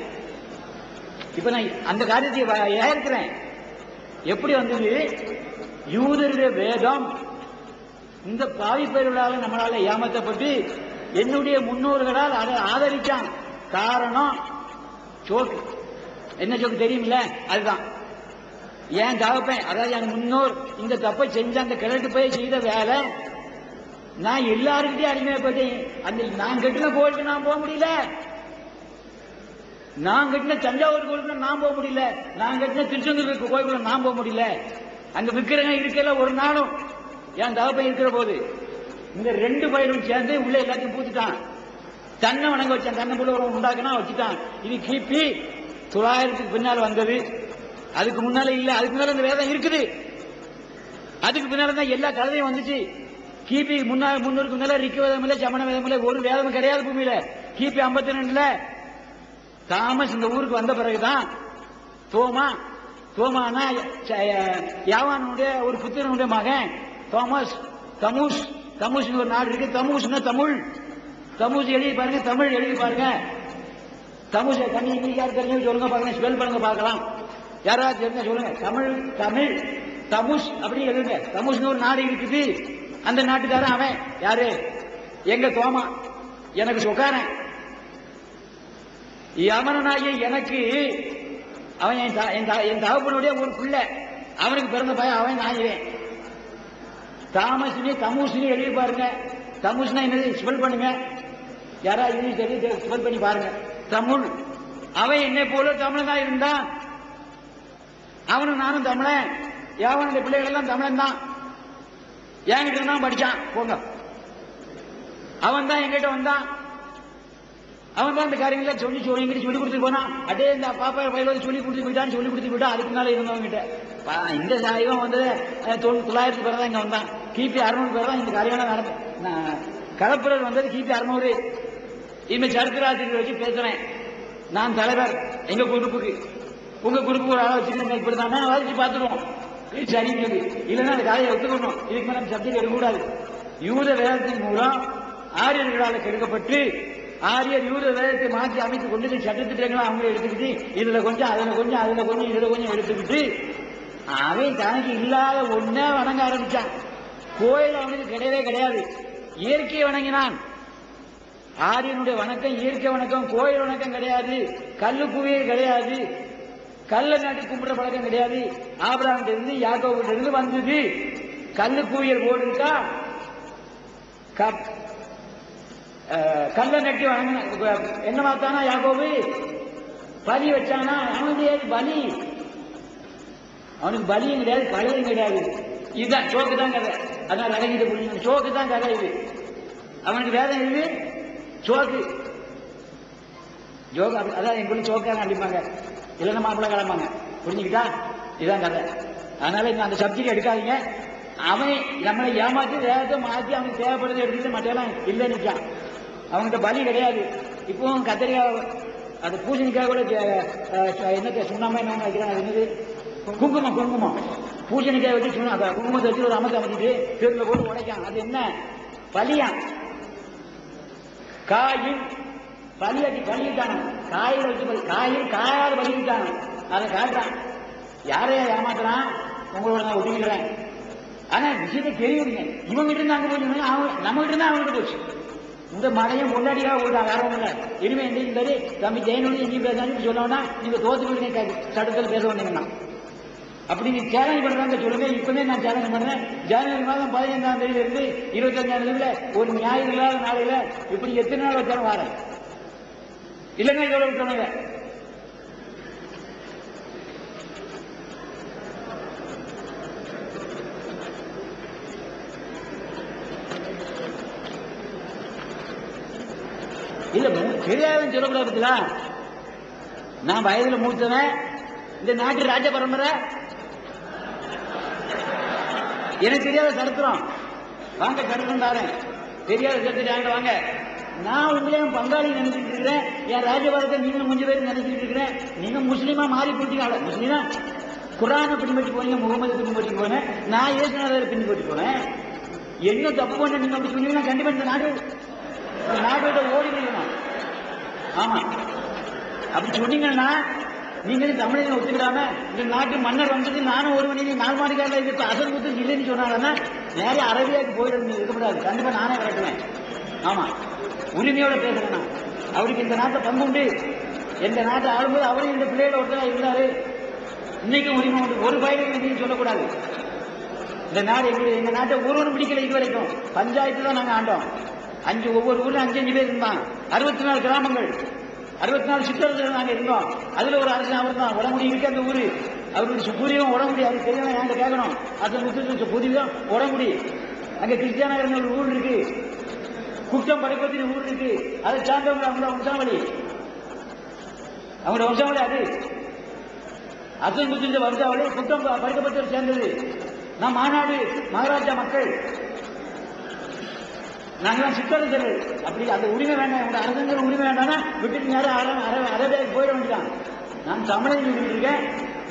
இப்ப நான் அந்த காரியத்தை ஏற்கிறேன். எப்படி வந்தது? யூதருடைய வேதம் இந்த பாவி பெயர்களால் நம்மளால ஏமாற்றப்பட்டு என்னுடைய முன்னோர்களால் அதை ஆதரிச்சான். காரணம் சோக்கு. என்ன சோக்கு தெரியுமில்ல? அதுதான் ஏன் தகப்பேன், அதாவது என் முன்னோர் இந்த தப்பை செஞ்ச அந்த கிழட்டு போய் செய்த வேலை. நான் எல்லாருக்கிட்டையும் அடிமைப்பட்டேன். அந்த நான் கட்டின கோயிலுக்கு நான் போக முடியல, நான் கட்டின தஞ்சாவூர் கோயிலுக்கு நான் போக முடியல, நான் கட்டின திருச்செந்தூர் கோயிலுக்கு நான் போக முடியல. அங்க விக்கிரகம் இருக்கல ஒரு நாளும். என் தகப்பன் இருக்கிற போது இந்த 2 பயிரும் சேர்ந்து உள்ள எல்லாத்தையும் பூத்துட்டான். தன்னை வணங்க வச்சான், தன்னை போல ஒரு உண்டாக்குனா வச்சுட்டான். இது கிபி 900க்கு பின்னால வந்தது. அதுக்கு முன்னால இல்ல, அதுக்கு முன்னால இந்த வேதம் இருக்குது. அதுக்கு பின்னால தான் எல்லா கதையும் வந்துச்சு. கிபி 300க்கு முன்னால ரிக்கு வேதம் இல்ல, சமண வேதம் இல்ல, ஒரு வேதமும் கிடையாது பூமியில. கிபி 52ல தாமஸ் இந்த ஊருக்கு வந்த பிறகுதான் தோமானா யாவானுடைய ஒரு புத்திரனுடைய மகன் தோமஸ். தமுஷ் ஒரு நாடு இருக்கு. தமுஷ்னா தமிழ். தமுஷ் எழுதி பாருங்க, தமிழ் எழுதி பாருங்க. தமுஷ் தண்ணி யார் தெரிஞ்சு சொல்லுங்க பாருங்க, ஸ்பெல் பண்ணுங்க பார்க்கலாம். யாராவது தெரிஞ்ச சொல்லுங்க. தமிழ் தமுஷ் அப்படி எழுதுங்க. தமுஷ்னு ஒரு நாடு இருக்குது. அந்த நாட்டுக்காரன் அவன் யாரு? எங்க தோமா. எனக்கு சொக்காரன். யமனாகிய எனக்கு அவன் என் தகப்பனுடைய ஒரு பிள்ளை. அவனுக்கு பிறந்த பையன் அவன் நாயிவேன். தாமஸ்னு தமுஷ்னு எழுதி பாருங்க. தமுஷ்னா என்னது ஸ்பெல் பண்ணுங்க. யாராவது இங்கிலீஷ் தெரிஞ்சு ஸ்பெல் பண்ணி பாருங்க. தமிழ். அவன் என்னை போல தமிழன் தான் இருந்தான். அவனும் நானும் தமிழன். யாவனுடைய பிள்ளைகள் எல்லாம் தமிழன் தான். என்கிட்ட தான் படிச்சான். போங்க, அவன் தான் என்கிட்ட வந்தான். அவன் தான் இந்த காரியங்களை சொல்லி கொடுத்துட்டு போனா. அடே இந்த பாப்பா பயில சொல்லி கொடுத்து போயிட்டான்னு சொல்லி கொடுத்து போயிட்டான். அதுக்கு மேல இருந்தவங்க கிட்ட இந்த இவன் வந்து 900 பேர் தான் இங்க வந்தான். கிபி 600 பேர் தான் இந்த காரியம் நடந்து. கலப்புரர் வந்தது கிபி 600. இனிமே சரித்திராசிரியர் வச்சு பேசுறேன். நான் தலைவர் எங்க குரூப்புக்கு, உங்க குரூப்புக்கு ஒரு ஆளை வச்சுக்கிறேன். இப்படிதான் வச்சு பார்த்துருவோம். சரி இல்லைன்னா அந்த காலையை ஒத்துக்கணும். இதுக்கு மேல சப்ஜெக்ட் எடுக்கக்கூடாது. யூத வேதத்தின் மூலம் ஆரியர்களால் கெடுக்கப்பட்டு ஆரியர் யூத வேதத்தை மாற்றி அமைத்துக் கொண்டு சட்டத்திட்டங்களை அவங்க எடுத்துக்கிட்டு இதுல கொஞ்சம் அதுல கொஞ்சம் அதுல கொஞ்சம் இதுல கொஞ்சம் எடுத்துக்கிட்டு அவன் தனக்கு இல்லாத ஒன்னே வணங்க ஆரம்பிச்சான். கோயில் அவனுக்கு கிடையவே கிடையாது. இயற்கையை வணங்கினான். ஆரியனுடைய வணக்கம் இயற்கை வணக்கம், கோயில் வணக்கம் கிடையாது. கல்லு குவியல் கிடையாது. கல்ல நாட்டி கும்பிட பழக்கம் கிடையாது. ஆபிரகாமிட்ட இருந்து யாக்கோபிட்ட இருந்து வந்தது. கல்லு குவியல் போட்டுட்டா கல்ல நட்டி வணங்கின என்ன பார்த்தானா யாக்கோபு பலி வச்சானா. அவனுடைய பலி, அவனுக்கு பலியும் கிடையாது, பழையும் கிடையாது. இதுதான் சோக்கு தான் கதை. அதான் அழகிட்டு புரிஞ்சு சோக்கு தான் கதை. இது அவனுக்கு வேதம் இது சோக்கு. ஜோக் அதான் எங்களுக்கு சோக்காரன் அடிப்பாங்க, இல்லைன்னா மாப்பிள்ளை கிளம்பாங்க. புரிஞ்சுக்கிட்டா? இதுதான் கதை. அதனால இந்த அந்த சப்ஜெக்ட் எடுக்காதீங்க. அவன் நம்மளை ஏமாற்றி வேகத்தை மாற்றி அவனுக்கு தேவைப்படுறதை எடுத்துட்டு மற்றெல்லாம் இல்லை நிற்கான். அவங்ககிட்ட பலி கிடையாது. இப்பவும் கத்திரிக்காய் அது பூசணிக்காய் கூட என்னத்தை சுண்ணாம என்ன வைக்கிறாங்க, அது என்னது குங்குமம் பூசணிக்காய் வச்சு சுண்ணா குங்குமத்தை வச்சு ஒரு அமைச்சு அமைச்சிட்டு தெருவில் போட்டு உடைக்கான். அது என்ன பலியா? காயும் பலியிட்டான காயில் வச்சு காயும் காயாத பலியிட்டான அதை காட்டுறான். யாரையா ஏமாத்துறான்? உங்களோட நான் ஒதுங்கிறேன். ஆனா விஷயத்தை தெரியுங்க. இவங்கிட்ட இருந்து அங்க போய் நம்ம கிட்ட இருந்தா அவங்ககிட்ட போச்சு. இந்த மழையும் முன்னாடியாக ஒரு ஆர்வம் இல்லை. இனிமே எந்த தம்பி ஜெயனொழி எங்கேயும் பேசான்னு சொல்லணும்னா நீங்க தோத்து போய் சட்டத்தில் பேச வந்தீங்கன்னா அப்படி நீ சேலஞ்ச் பண்றாங்க சொல்லுங்க. இப்பவே நான் சேலஞ்ச் பண்றேன். ஜனவரி மாதம் 15ஆம் தேதியில இருந்து 25ஆம் தேதியில ஒரு ஞாயிறு இல்லாத நாளையில இப்படி எத்தனை நாள் வச்சாலும் வாரேன். இல்லைன்னா இதோட விட்டுருங்க. இல்ல தெரியாதுன்னு சொல்லக்கூடாதுங்களா? நான் வயதுல மூத்தவன், இந்த நாட்டு ராஜ பரம்பரை, எனக்கு தெரியாத சரித்திரம். வாங்க சரித்திரம் தாரேன். தெரியாத சரித்திரம் வாங்க. நான் உங்களையும் பங்காளி நினைச்சிட்டு இருக்கிறேன். என் ராஜபாரத்தை நீங்க கொஞ்சம் பேர் நினைச்சிட்டு இருக்கிறேன். நீங்க முஸ்லீமா மாறி போட்டீங்க. முஸ்லீமா குரானை பின்பற்றி போனீங்க, முகமது பின்பற்றி போனேன், நான் ஏசுநாதரை பின்பற்றி போனேன். என்ன தப்பு பண்ண நீங்க அப்படி சொன்னீங்கன்னா கண்டிப்பா இந்த நாட்டோட ஓடி போயிடணும். ஆமா, அப்படி சொன்னீங்கன்னா நீங்க தமிழக ஒத்துக்கிறாம இந்த நாட்டு மன்னர் வந்துட்டு நானும் ஒரு மணி 4 மாடிக்கால இதுக்கு அசல் குத்து இல்லைன்னு சொன்னாங்கன்னா நேர அரபியாவுக்கு போயிட இருக்கக்கூடாது. கண்டிப்பா நானே விளக்குவேன். ஆமா, உரிமையோட பேசுறேன். அவருக்கு இந்த நாட்டை பங்குண்டு எந்த நாட்டை ஆளும்போது அவரும் இந்த பிள்ளைகள ஒருத்தரா இருந்தாரு. இன்னைக்கும் உரிமை உண்டு. ஒரு பயிர்கள் சொல்லக்கூடாது. இந்த நாடு எங்க நாட்டை ஒருவரும் பிடிக்கல. இது வரைக்கும் பஞ்சாயத்து தான் நாங்க ஆண்டோம். ஒவ்வொரு ஊர்ல 5 பேர் இருந்தான். 64 கிராமங்கள், 64 சிற்றர்கள் நாங்க இருந்தோம். அதுல ஒரு அரசு அவர் தான். உடம்புடி இருக்கு அந்த ஊரு. அவருடைய பூர்வீகம் உடம்புடி. அது தெரியணும், என்கிட்ட கேட்கணும். அது முத்து பூர்வீகம் உடம்புடி. அங்க கிறிஸ்டியான ஒரு ஊர் இருக்கு, குற்றம் படைப்பத்தின் ஊர் இருக்கு. அதை சார்ந்தவங்க அவங்களோட வம்சாவளி, அவங்களோட வம்சாவளி. அது அசல் முத்து வம்சாவளி குற்றம் படைக்கப்பட்ட சேர்ந்தது. நான் மாநாடு மகாராஜா மக்கள், நாங்களாம் சித்தரசர்கள். அப்படி அந்த உரிமை வேண்டாம், உங்க அரசுங்கிற உரிமை வேண்டாம்னா விட்டுட்டு நேரம் அரபியாவுக்கு போயிட வேண்டியதான். நான் தமிழன் சொல்லிட்டு இருக்கேன்,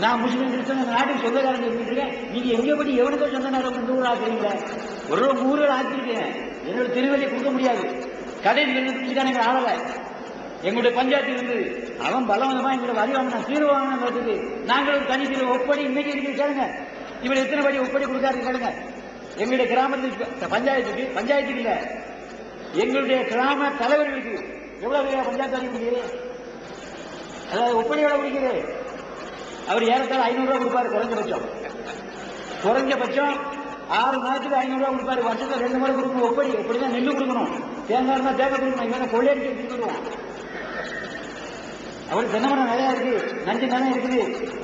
நான் முஸ்லீம் கிறிஸ்தவன் இந்த நாட்டுக்கு சொந்தக்காரன் சொல்லிட்டு இருக்கேன். நீங்க எங்க படி எவனுக்கோ சொந்த நேரம் இந்த ஊர் ஆக்குறீங்களே? ஒரு ஊர்கள் ஆக்கிருக்கேன். என்னோட திருவள்ளியை கொடுக்க முடியாது. கடையில் எனக்கு ஆளலை. எங்களுடைய பஞ்சாயத்து இருந்தது. அவன் பலவந்தமா எங்களோட வரி வாங்கினா தீர்வு வாங்கினது. நாங்களும் தனி தீர்வு ஒப்படி இன்னைக்கு இருக்கு கேளுங்க. இவரை எத்தனை படி ஒப்படி கொடுக்காரு கேளுங்க. எங்களுடைய கிராமத்துக்கு பஞ்சாயத்துக்கு இல்ல, எங்களுடைய கிராம தலைவர்களுக்கு எவ்வளவு பஞ்சாயத்து அறிவிக்குது? அதாவது ஒப்படி எவ்வளவு பிடிக்குது? அவர் ஏறத்தாழ 500 ரூபாய் கொடுப்பாரு குறைஞ்சபட்சம் 6 மாதத்துக்கு 500 ரூபாய் கொடுப்பாரு. வருஷத்துல 2 முறை கொடுக்கணும். ஒப்படிதான் நெல்லு கொடுக்கணும், தேங்காய் இருந்தா தேங்காய் கொடுக்கணும். இவங்க கொள்ளையடிச்சு கொடுத்துருவோம். அவருக்கு தென்னை மரம் நிறைய இருக்கு, நஞ்சு தானே இருக்குது.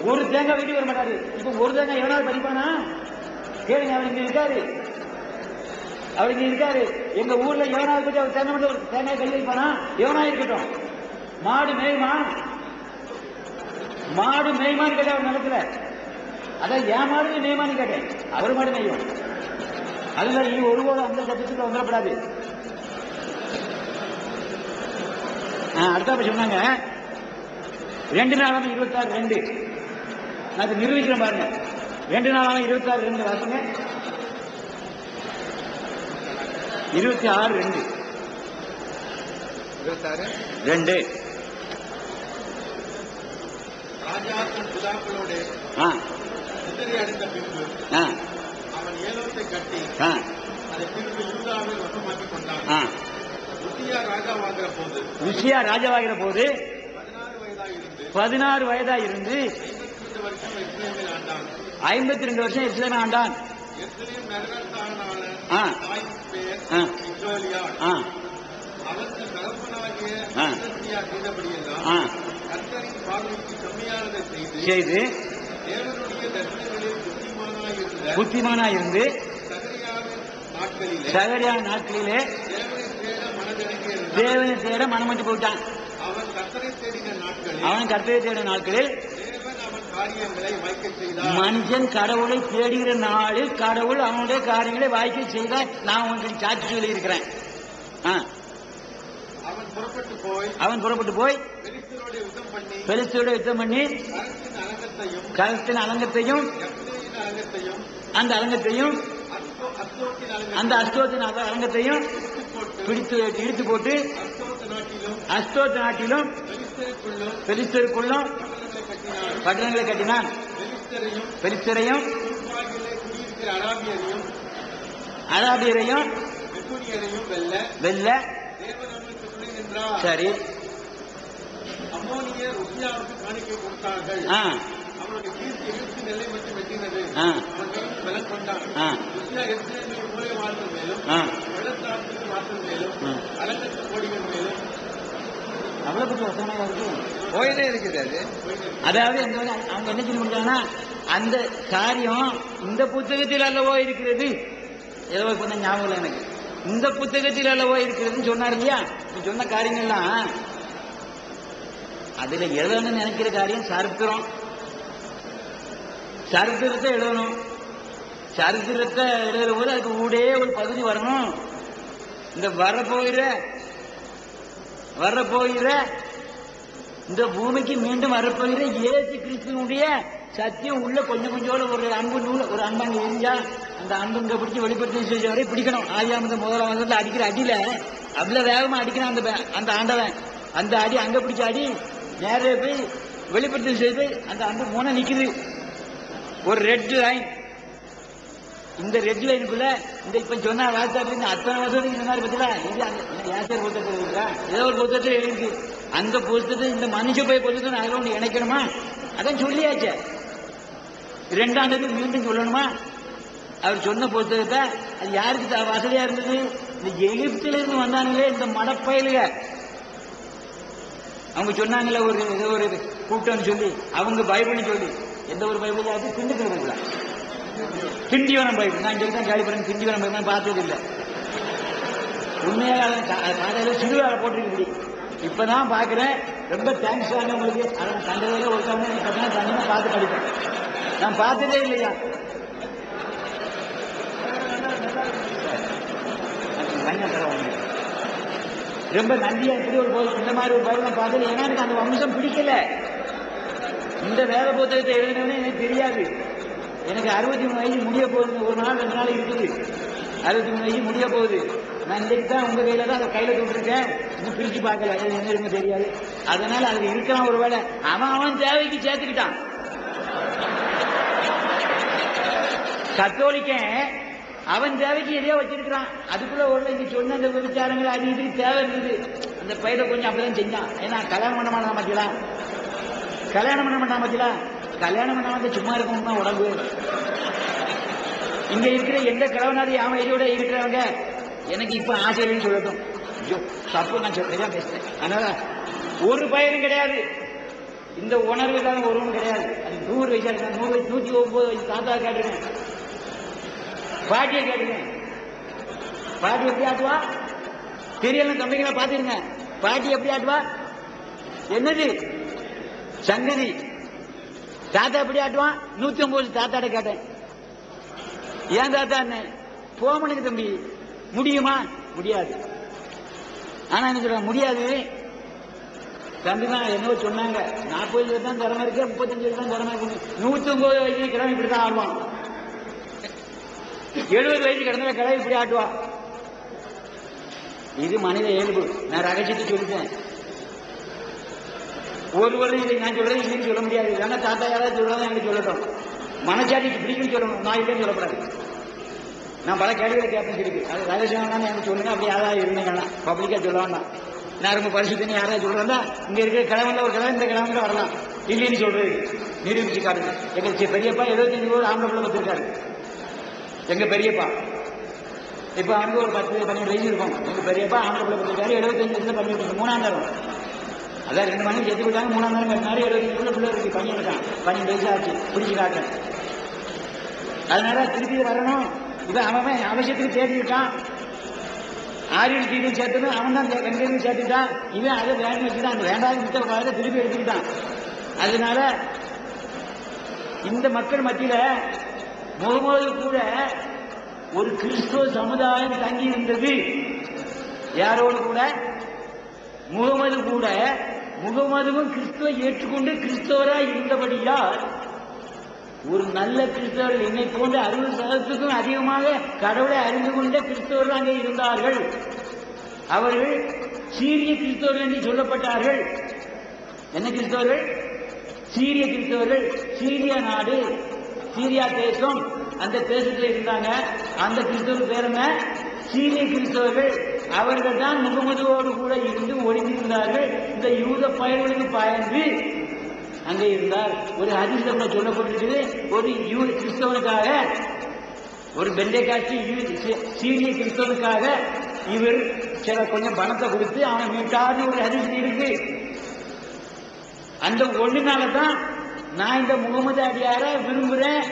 ஒரு தேங்காய் வீட்டுக்கு வர மாட்டாரு. இப்ப ஒரு தேங்காய் எவனாவது படிப்பானா கேளுங்க. அவர் இங்க இருக்காரு. எங்க ஊர்ல எவனாவது பற்றி அவர் தேங்காய் ஒரு தேங்காய் கை வைப்பானா? எவனா இருக்கட்டும். மாடு மேய்மான்னு கேட்ட அவர் நிலத்துல. அதான் என் மாடு மேய்மான்னு கேட்டேன். அவர் மாடு மேயும். அதுல இனி ஒருபோது அந்த சட்டத்துக்கு வந்துடப்படாது. அடுத்த சொன்னாங்க 2 நாளாக 26 நான் நிரூபிக்கிறேன் பாருங்க. 2 நாளாக 26 வாசங்க 26 ராஜாவின் பிதாக்களோடு சிதறி அடைந்த பின்பு அவன் ஏலோத்தை கட்டி அதை பின்பு யூதாவில் வசமாக்கிக் கொண்டான். உசியா ராஜாவாகிற போது 16 வயதா இருந்து 52 வருஷம் எருசலேமை ஆண்டான். செய்து புத்திமானா இருந்து சகரியா நாட்களிலே தேவனை தேட மனமஞ்சு போட்டான். கர்த்தரை தேடின நாட்களில் அவன் கர்த்தரை தேடின நாட்களில் தேவன் அவன் காரியங்களை வாய்க்க செய்தார். மனுஷன் கடவுளை தேடுகிற நாளில் கடவுள் அவனுடைய காரியங்களை வாய்க்க செய்தார். நான் உங்களுக்கு சாட்சி சொல்லி இருக்கிறேன். அவன் புறப்பட்டு போய் பெலிஸ்தரோட யுத்தம் பண்ணி கலத்தின் அலங்கத்தையும் அந்த அலங்கத்தையும் அந்த அஸ்தோத்தின் அலங்கத்தையும் பிடித்து இழுத்து போட்டு அஸ்தோத் நாட்டிலும் பெலிஸ்தருக்குள்ளும் பட்டணங்களை கட்டினான். பெலிஸ்தரையும் அராபியரையும் வெல்ல. சரி, அம்மோனியர் உசியாவுக்கு காணிக்கை கொடுத்தார்கள். அவனுடைய கீர்த்தி எகிப்து நெல்லை மட்டும் வெட்டினது. அவன் பலன் கொண்டான். உசியா எருசலேமின் மூலை வாசல் மேலும் வெள்ளத்தாரத்துக்கு வாசல் மேலும் அலங்கத்து கோடிகள் மேலும் அவ்வளவு வசனமா இருக்கு, போயிட்டே இருக்குது. அது அதாவது அவங்க என்ன சொல்லி முடிச்சாங்கன்னா, அந்த காரியம் இந்த புத்தகத்தில் அல்லவோ இருக்கிறது. ஏதோ கொஞ்சம் ஞாபகம் இல்லை எனக்கு. இந்த புத்தகத்தில் அல்லவோ இருக்கிறதுன்னு சொன்னார் இல்லையா? சொன்ன காரியங்கள்லாம் அதுல எழுதணும்னு நினைக்கிற காரியம் சரித்திரம். சரித்திரத்தை எழுதணும். சரித்திரத்தை எழுதுற போது அதுக்கு ஊடே ஒரு பகுதி வரணும். இந்த வரப்போகிற இந்த பூமிக்கு மீண்டும் வரப்போகிற இயேசு கிறிஸ்துவனுடைய சத்தியம் உள்ள கொஞ்சம் கொஞ்சம் ஒரு அன்பு நூல், ஒரு அன்பாங்க எரிஞ்சா அந்த அன்புங்க பிடிச்சி வெளிப்படுத்தி வரை பிடிக்கணும். ஆதியாமந்த முதலாம் வசனத்துல அடிக்கிற அடியில அவ்வளவு வேகமா அடிக்கணும் அந்த ஆண்டவன். அந்த அடி அங்க பிடிச்ச அடி நேரே போய் வெளிப்படுத்தி செய்து அந்த அன்பு மூணை நிக்குது. ஒரு ரெட் லைன். இந்த ரெட் லைனுக்குள்ள இந்த இப்ப சொன்ன வார்த்தை அத்தனை வருஷத்துக்கு இந்த மாதிரி பத்தில யாசர் புத்தகத்தில் இருக்கா, ஏதோ ஒரு புத்தகத்தில் எழுதிருக்கு. அந்த புத்தகத்தை இந்த மனுஷ போய் புத்தகத்தை அதில் ஒன்று இணைக்கணுமா? அதான் சொல்லியாச்சு. 2ஆண்டுக்கு மீண்டும் சொல்லணுமா? அவர் சொன்ன புத்தகத்தை அது யாருக்கு வசதியா இருந்தது? இந்த எகிப்திலிருந்து வந்தாங்களே இந்த மடப்பயலுக. அவங்க சொன்னாங்களே ஏதோ ஒரு கூட்டம்னு சொல்லி, அவங்க பைபிள்னு சொல்லி, எந்த ஒரு பைபிள் அது திண்டுக்கல் பைபிளா, திண்டிவனம் பைபிள். நான் சொல்லிதான் கேள்விப்படுறேன். திண்டிவனம் பைபிள் பார்த்தது இல்லை. உண்மையாக காலையில சிறுவாரை போட்டிருக்கு. இப்பதான் பாக்குறேன். ரொம்ப தேங்க்ஸ் ஆன உங்களுக்கு. அதன் கண்டதையில ஒரு தனியா பார்த்து படிப்பேன். நான் பார்த்ததே இல்லையா? ரொம்ப நன்றியா இப்படி ஒரு இந்த மாதிரி ஒரு பைபிள் நான் பார்த்தது. ஏன்னா எனக்கு அந்த வம்சம் பிடிக்கல. இந்த வேத புத்தகத்தை எழுதினவனே எனக்கு தெரியாது. எனக்கு 63 வயசு முடிய போகுது. ஒரு நாள் 2 நாள் இருக்குது. 63 வயசு முடிய போகுது. நான் இன்றைக்கு தான் உங்க கையில தான் அதை கையில கொடுத்துருக்கேன். இன்னும் பிரிச்சு பார்க்கல, என்ன இருக்குன்னு தெரியாது. அதனால அதுக்கு இருக்கலாம். ஒரு வேலை அவன் தேவைக்கு சேர்த்துக்கிட்டான். கத்தோலிக்க அவன் தேவைக்கு எதையோ வச்சிருக்கிறான். அதுக்குள்ள ஒரு இங்க சொன்ன அந்த விசாரங்கள் அது இதுக்கு தேவை இருந்தது. அந்த பயிரை கொஞ்சம் அப்படிதான் செஞ்சான். ஏன்னா கல்யாணம் பண்ண மாட்டான் பாத்தீங்களா? கல்யாணம் பண்ண மாட்டான் பாத்தீங்களா? கல்யாணம் பண்ணாம சும்மா இருக்கணும் தான் உடம்பு. இங்க இருக்கிற எந்த கிழவனாரி அவன் எரியோட இருக்கிறவங்க எனக்கு இப்ப ஆசிரியர்னு சொல்லட்டும். தப்பு நான் சொல்றேன் பேசுறேன். அதனால ஒரு பயனும் கிடையாது. இந்த உணர்வு தான் ஒருவனும் கிடையாது. அது 100 வயசா இருக்கா, 100 வயசு, 109 வயசு தாத்தா கேட்டுருக்கேன், பாட்டியை கேட்டுருக்கேன். பாட்டி எப்படி ஆட்டுவா தெரியல. தம்பிகளை பாத்துருங்க. பாட்டி எப்படி ஆட்டுவா? என்னது சங்கதி. தாத்தா எப்படி ஆட்டுவான்? 109 தாத்தாட்ட கேட்டேன். ஏன் தாத்தா போமனுக்கு தம்பி முடியுமா? முடியாது. ஆனா என்ன சொல்ற முடியாது தம்பி தான் என்னவோ சொன்னாங்க. 40 வயசு தான் திறமை இருக்கு, 35 வயசு தான் திறமை இருக்கு. 109 வயசு கிழமை இப்படிதான் ஆடுவான். 70 வயசு கிடந்த கிழமை இப்படி ஆட்டுவா. இது மனித இயல்பு. நான் ரகசியத்தை சொல்லிட்டேன். ஒருவரும் இதை நான் சொல்றேன் இல்லைன்னு சொல்ல முடியாது. ஏன்னா தாத்தா யாராவது சொல்றதா எனக்கு சொல்லட்டும். மனச்சாட்டிக்கு பிடிக்கும் சொல்லணும். நான் இல்லைன்னு சொல்லக்கூடாது. நான் பல கேள்விகளை கேட்பேன். இருக்கு அது ரகசியம் எனக்கு சொல்லுங்க. அப்படி யாராவது இருந்தீங்கன்னா பப்ளிக்கா சொல்ல வேண்டாம். நான் ரொம்ப பரிசுத்தன்னு யாராவது சொல்றதா இங்க இருக்கிற கிழமைல ஒரு கிழமை இந்த கிழமைல வரலாம். இல்லைன்னு சொல்றது நிரூபிச்சு காட்டுங்க. எங்க பெரியப்பா 75 ஆம்பளை பிள்ளை வச்சிருக்காரு. எங்க பெரியப்பா இப்ப அவனுக்கு ஒரு 10-12 வயசு இருக்கும். எங்க பெரியப்பா ஆம்பளை பிள்ளை வச்சிருக்காரு. 75 வயசுல பண்ணி விட்டு 3ஆம் தரம். அதான் 2 மணிக்கு சேர்த்து விட்டாங்க. 3ஆம் தரம் கட்டினாரு. 75 பிள்ளை இருக்கு. பையன் இருக்கான். 12 வயசு ஆச்சு. பிடிச்சு காட்டுறேன். அதனால திருப்பி வரணும். இவன் அவன் அவசியத்துக்கு தேடி இருக்கான். ஆரியன் தீர்வு சேர்த்துன்னு அவன் தான் வெங்கையும் சேர்த்துட்டான். இவன் அதை வேணும் வச்சுதான் அந்த வேண்டாத மித்த காலத்தை திருப்பி எடுத்துக்கிட்டான். அதனால இந்த மக்கள் மத்தியில முகமது கூட ஒரு கிறிஸ்துவ சமுதாயம் தங்கி இருந்தது. யாரோடு கூட? முகமது கூட. முகமதுவும் கிறிஸ்துவை ஏற்றுக்கொண்டு கிறிஸ்தவராய் இருந்தபடியால் ஒரு நல்ல கிறிஸ்தவர்கள் என்னை போன்ற 60% அதிகமாக கடவுளை அறிந்து கொண்ட கிறிஸ்தவர்கள் அங்கே இருந்தார்கள். அவர்கள் சீரிய கிறிஸ்தவர்கள் என்று சொல்லப்பட்டார்கள். என்ன கிறிஸ்தவர்கள்? சீரிய கிறிஸ்தவர்கள். சீரியா நாடு, சீரியா தேசம், அந்த தேசத்தில் இருந்தாங்க. அந்த கிறிஸ்தவர்கள் பேர் என்ன? சீரிய கிறிஸ்தவர்கள். அவர்கள் தான் முகமதுவோடு கூட இருந்து ஒளிந்திருந்தார்கள். இந்த யூத பயன்களுக்கு பயந்து அங்கே இருந்தார். ஒரு ஹதீஸ்ல கூட சொல்லப்பட்டிருக்குது, ஒரு கிறிஸ்தவனுக்காக, ஒரு பெண்டேகாஸ்டி சீரிய கிறிஸ்தவனுக்காக இவர் சில கொஞ்சம் பணத்தை கொடுத்து அவனை மீட்டார்னு ஒரு ஹதீஸ் இருக்கு. அந்த ஒண்ணுனால தான் நான் இந்த முகமது அடியார விரும்புறேன்,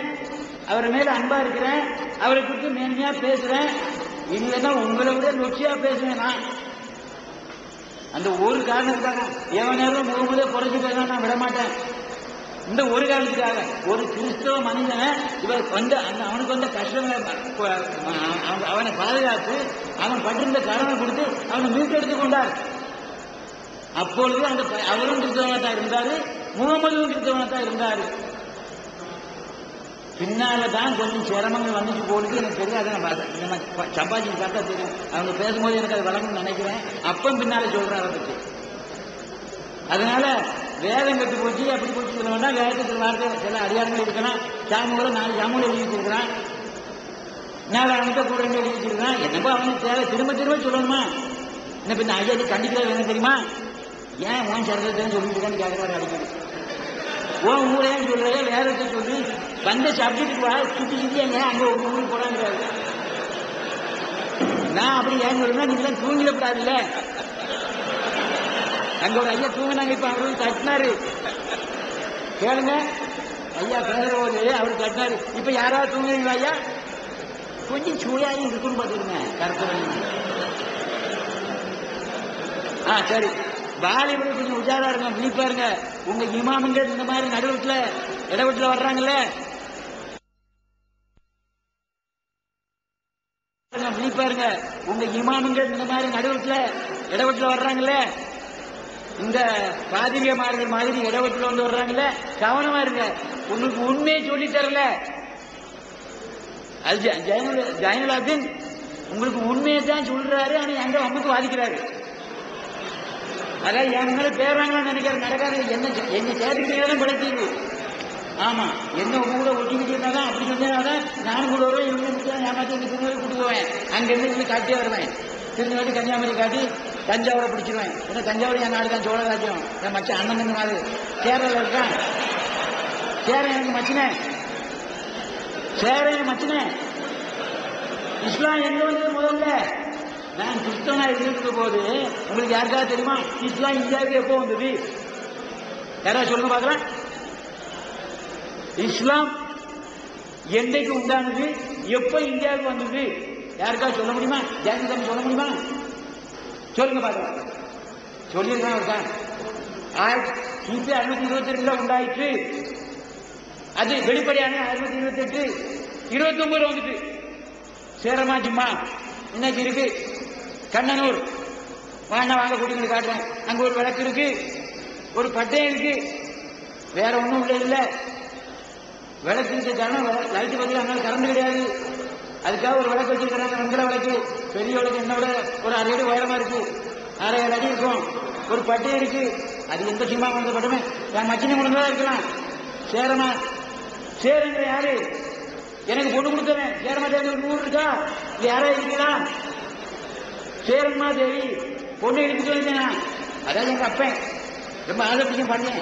அவர் மேல அன்பா இருக்கிறேன், அவரை குறித்து மேன்மையா பேசுறேன். இல்லைன்னா உங்களை விட நொச்சியா பேசுவேன் நான். அந்த ஒரு காரணத்துக்காக எவனாலும் முகமதே குறைச்சி பேச நான் விட மாட்டேன். இந்த ஒரு காரணத்துக்காக ஒரு கிறிஸ்தவ மனிதனை இவர் வந்து அவனுக்கு வந்த கஷ்டங்களை அவனை பாதுகாத்து அவன் பட்டிருந்த கடனை கொடுத்து அவனை மீட்டெடுத்துக் கொண்டார். அப்பொழுது அந்த அவரும் கிறிஸ்தவனாத்தான் இருந்தாரு, முகமதுவும் கிறிஸ்தவனாத்தான் இருந்தாரு. பின்னால்தான் கொஞ்சம் சிரமங்கள் வந்துச்சு போடுது. எனக்கு தெரியாது, நம்ம சம்பாதிச்சு பார்த்தா தெரியும். அவங்க பேசும்போது எனக்கு அது வழங்கணும்னு நினைக்கிறேன். அப்பம் பின்னால சொல்றேன் அதை பற்றி. அதனால வேதம் கட்டு போச்சு, அப்படி போச்சு சொல்ல வேண்டாம். வேதத்தில் வார்த்தை சில அடியாரங்கள் இருக்கலாம். சாமுகளை 4 சாமுகளை எழுதி வச்சிருக்கிறான், 4 அவன்கிட்ட கூட எழுதி வச்சிருக்கான். என்னப்போ அவனுக்கு தேவை திரும்ப திரும்ப சொல்லணுமா? என்ன பின்ன ஐயா கண்டிக்கிறது வேணும் தெரியுமா? ஏன் உன் சரதத்தைன்னு சொல்லிட்டு இருக்கான்னு கேட்கிறாரு அடிக்கடி. உன் ஊரையும் சொல்ற வேதத்தை சொல்லி வந்த சப்ஜெக்டுக்கு வா சுற்றி சுற்றியாங்க அங்கே ஒரு ஊருக்கு போறாங்கிறாரு. நான் அப்படி ஏன் சொல்லுன்னா நீங்க தூங்கிடக்கூடாதுல்ல. அங்க ஒரு ஐயா தூங்கினாங்க, இப்ப அவரு தட்டினாரு. கேளுங்க, ஐயா பேசுற போது அவரு தட்டினாரு. இப்ப யாராவது தூங்குறீங்களா ஐயா? கொஞ்சம் சூழாயும் இருக்குன்னு பாத்துருங்க. கருத்து சரி, வாலிபர்கள் கொஞ்சம் உஜாரா இருங்க, விழிப்பா இருங்க. உங்க இமாமுங்க இந்த மாதிரி நடுவத்துல இடவட்டுல வர்றாங்கல்ல, விழிப்பா இருங்க. உங்க இமாமுங்க இந்த மாதிரி நடுவத்துல இடவட்டுல வர்றாங்கல்ல, இந்த பாதிரியமார்கள் மாதிரி இடவட்டுல வந்து வர்றாங்கல்ல, கவனமா இருங்க. உங்களுக்கு உண்மையை சொல்லி தரல. அது ஜைனுலாபின் உங்களுக்கு உண்மையை தான் சொல்றாரு, ஆனா எங்க அம்முக்கு வாதிக்கிறாரு. அதான் என் முன்னால பேராங்களான்னு நினைக்கிற நடக்காது. என்ன சேர்த்துக்கிட்டே பிழைத்தீங்க. ஆமா, என்ன உங்க கூட ஒட்டிக்கிட்டு இருந்தாதான் அப்படி சொன்னாதான் நானும் கூட வருவேன். இவங்க ஏமாத்தி இந்த திருநெல்வேலி கூட்டு போவேன். அங்கிருந்து இருந்து காட்டியே வருவேன். திருநெல்வேலி கன்னியாகுமரி காட்டி தஞ்சாவூரை பிடிச்சிருவேன். ஏன்னா தஞ்சாவூர் என் நாடு தான், சோழ ராஜ்யம். என் மச்சன் அண்ணன் தம்பி மாதிரி கேரளாவில் இருக்கான். சேரன் எனக்கு மச்சினே, சேரன் மச்சினே. இஸ்லாம் எங்க வந்தது முதல்ல? நான் கிறிஸ்தவனா இருந்திருக்க போது உங்களுக்கு யாருக்காவது தெரியுமா இஸ்லாம் இந்தியாவுக்கு எப்போ வந்தது? யாராவது சொல்லுங்க பாக்கலாம். இஸ்லாம் என்றைக்கு உண்டானது, எப்ப இந்தியாவுக்கு வந்தது? யாருக்காவது சொல்ல முடியுமா? ஜாதி சொல்ல முடியுமா? சொல்லுங்க பாக்கலாம். சொல்லிருக்கான் இருக்கா? 622 உண்டாயிற்று. அது வெளிப்படையான 628 29 வந்துட்டு. சேரமா ஜிம்மா இன்னைக்கு இருக்கு. கண்ணனூர் வாங்க கூட்டிட்டு காட்டுறேன். அங்க ஒரு விளக்கு இருக்கு, ஒரு பட்டயம் இருக்கு, வேற ஒண்ணும் இல்ல. விளக்கு இருக்கான லைட்டு பத்தி அதனால கரண்ட் கிடையாது. அதுக்காக ஒரு விளக்கு வச்சிருக்கிறாங்க, வெங்கல விளக்கு. பெரிய விளக்கு என்ன விட ஒரு 6 அடி உயரமா இருக்கு, 6 அடி இருக்கும். ஒரு பட்டயம் இருக்கு. அது எந்த சிம்மா வந்த பட்டமே என் மச்சினி முடிஞ்சதா இருக்கலாம். சேரமா சேரன்ற யாரு? எனக்கு பொண்ணு கொடுத்தவன் சேரமா தேவி ஒரு 100 இருக்கா? இது யாரா இருக்கலாம்? சேரன்மா தேவி பொண்ணு எடுத்துட்டு வந்தேன். அதாவது எங்க அப்பன் ரொம்ப ஆசைப்பிடிச்சேன் பண்ணேன்.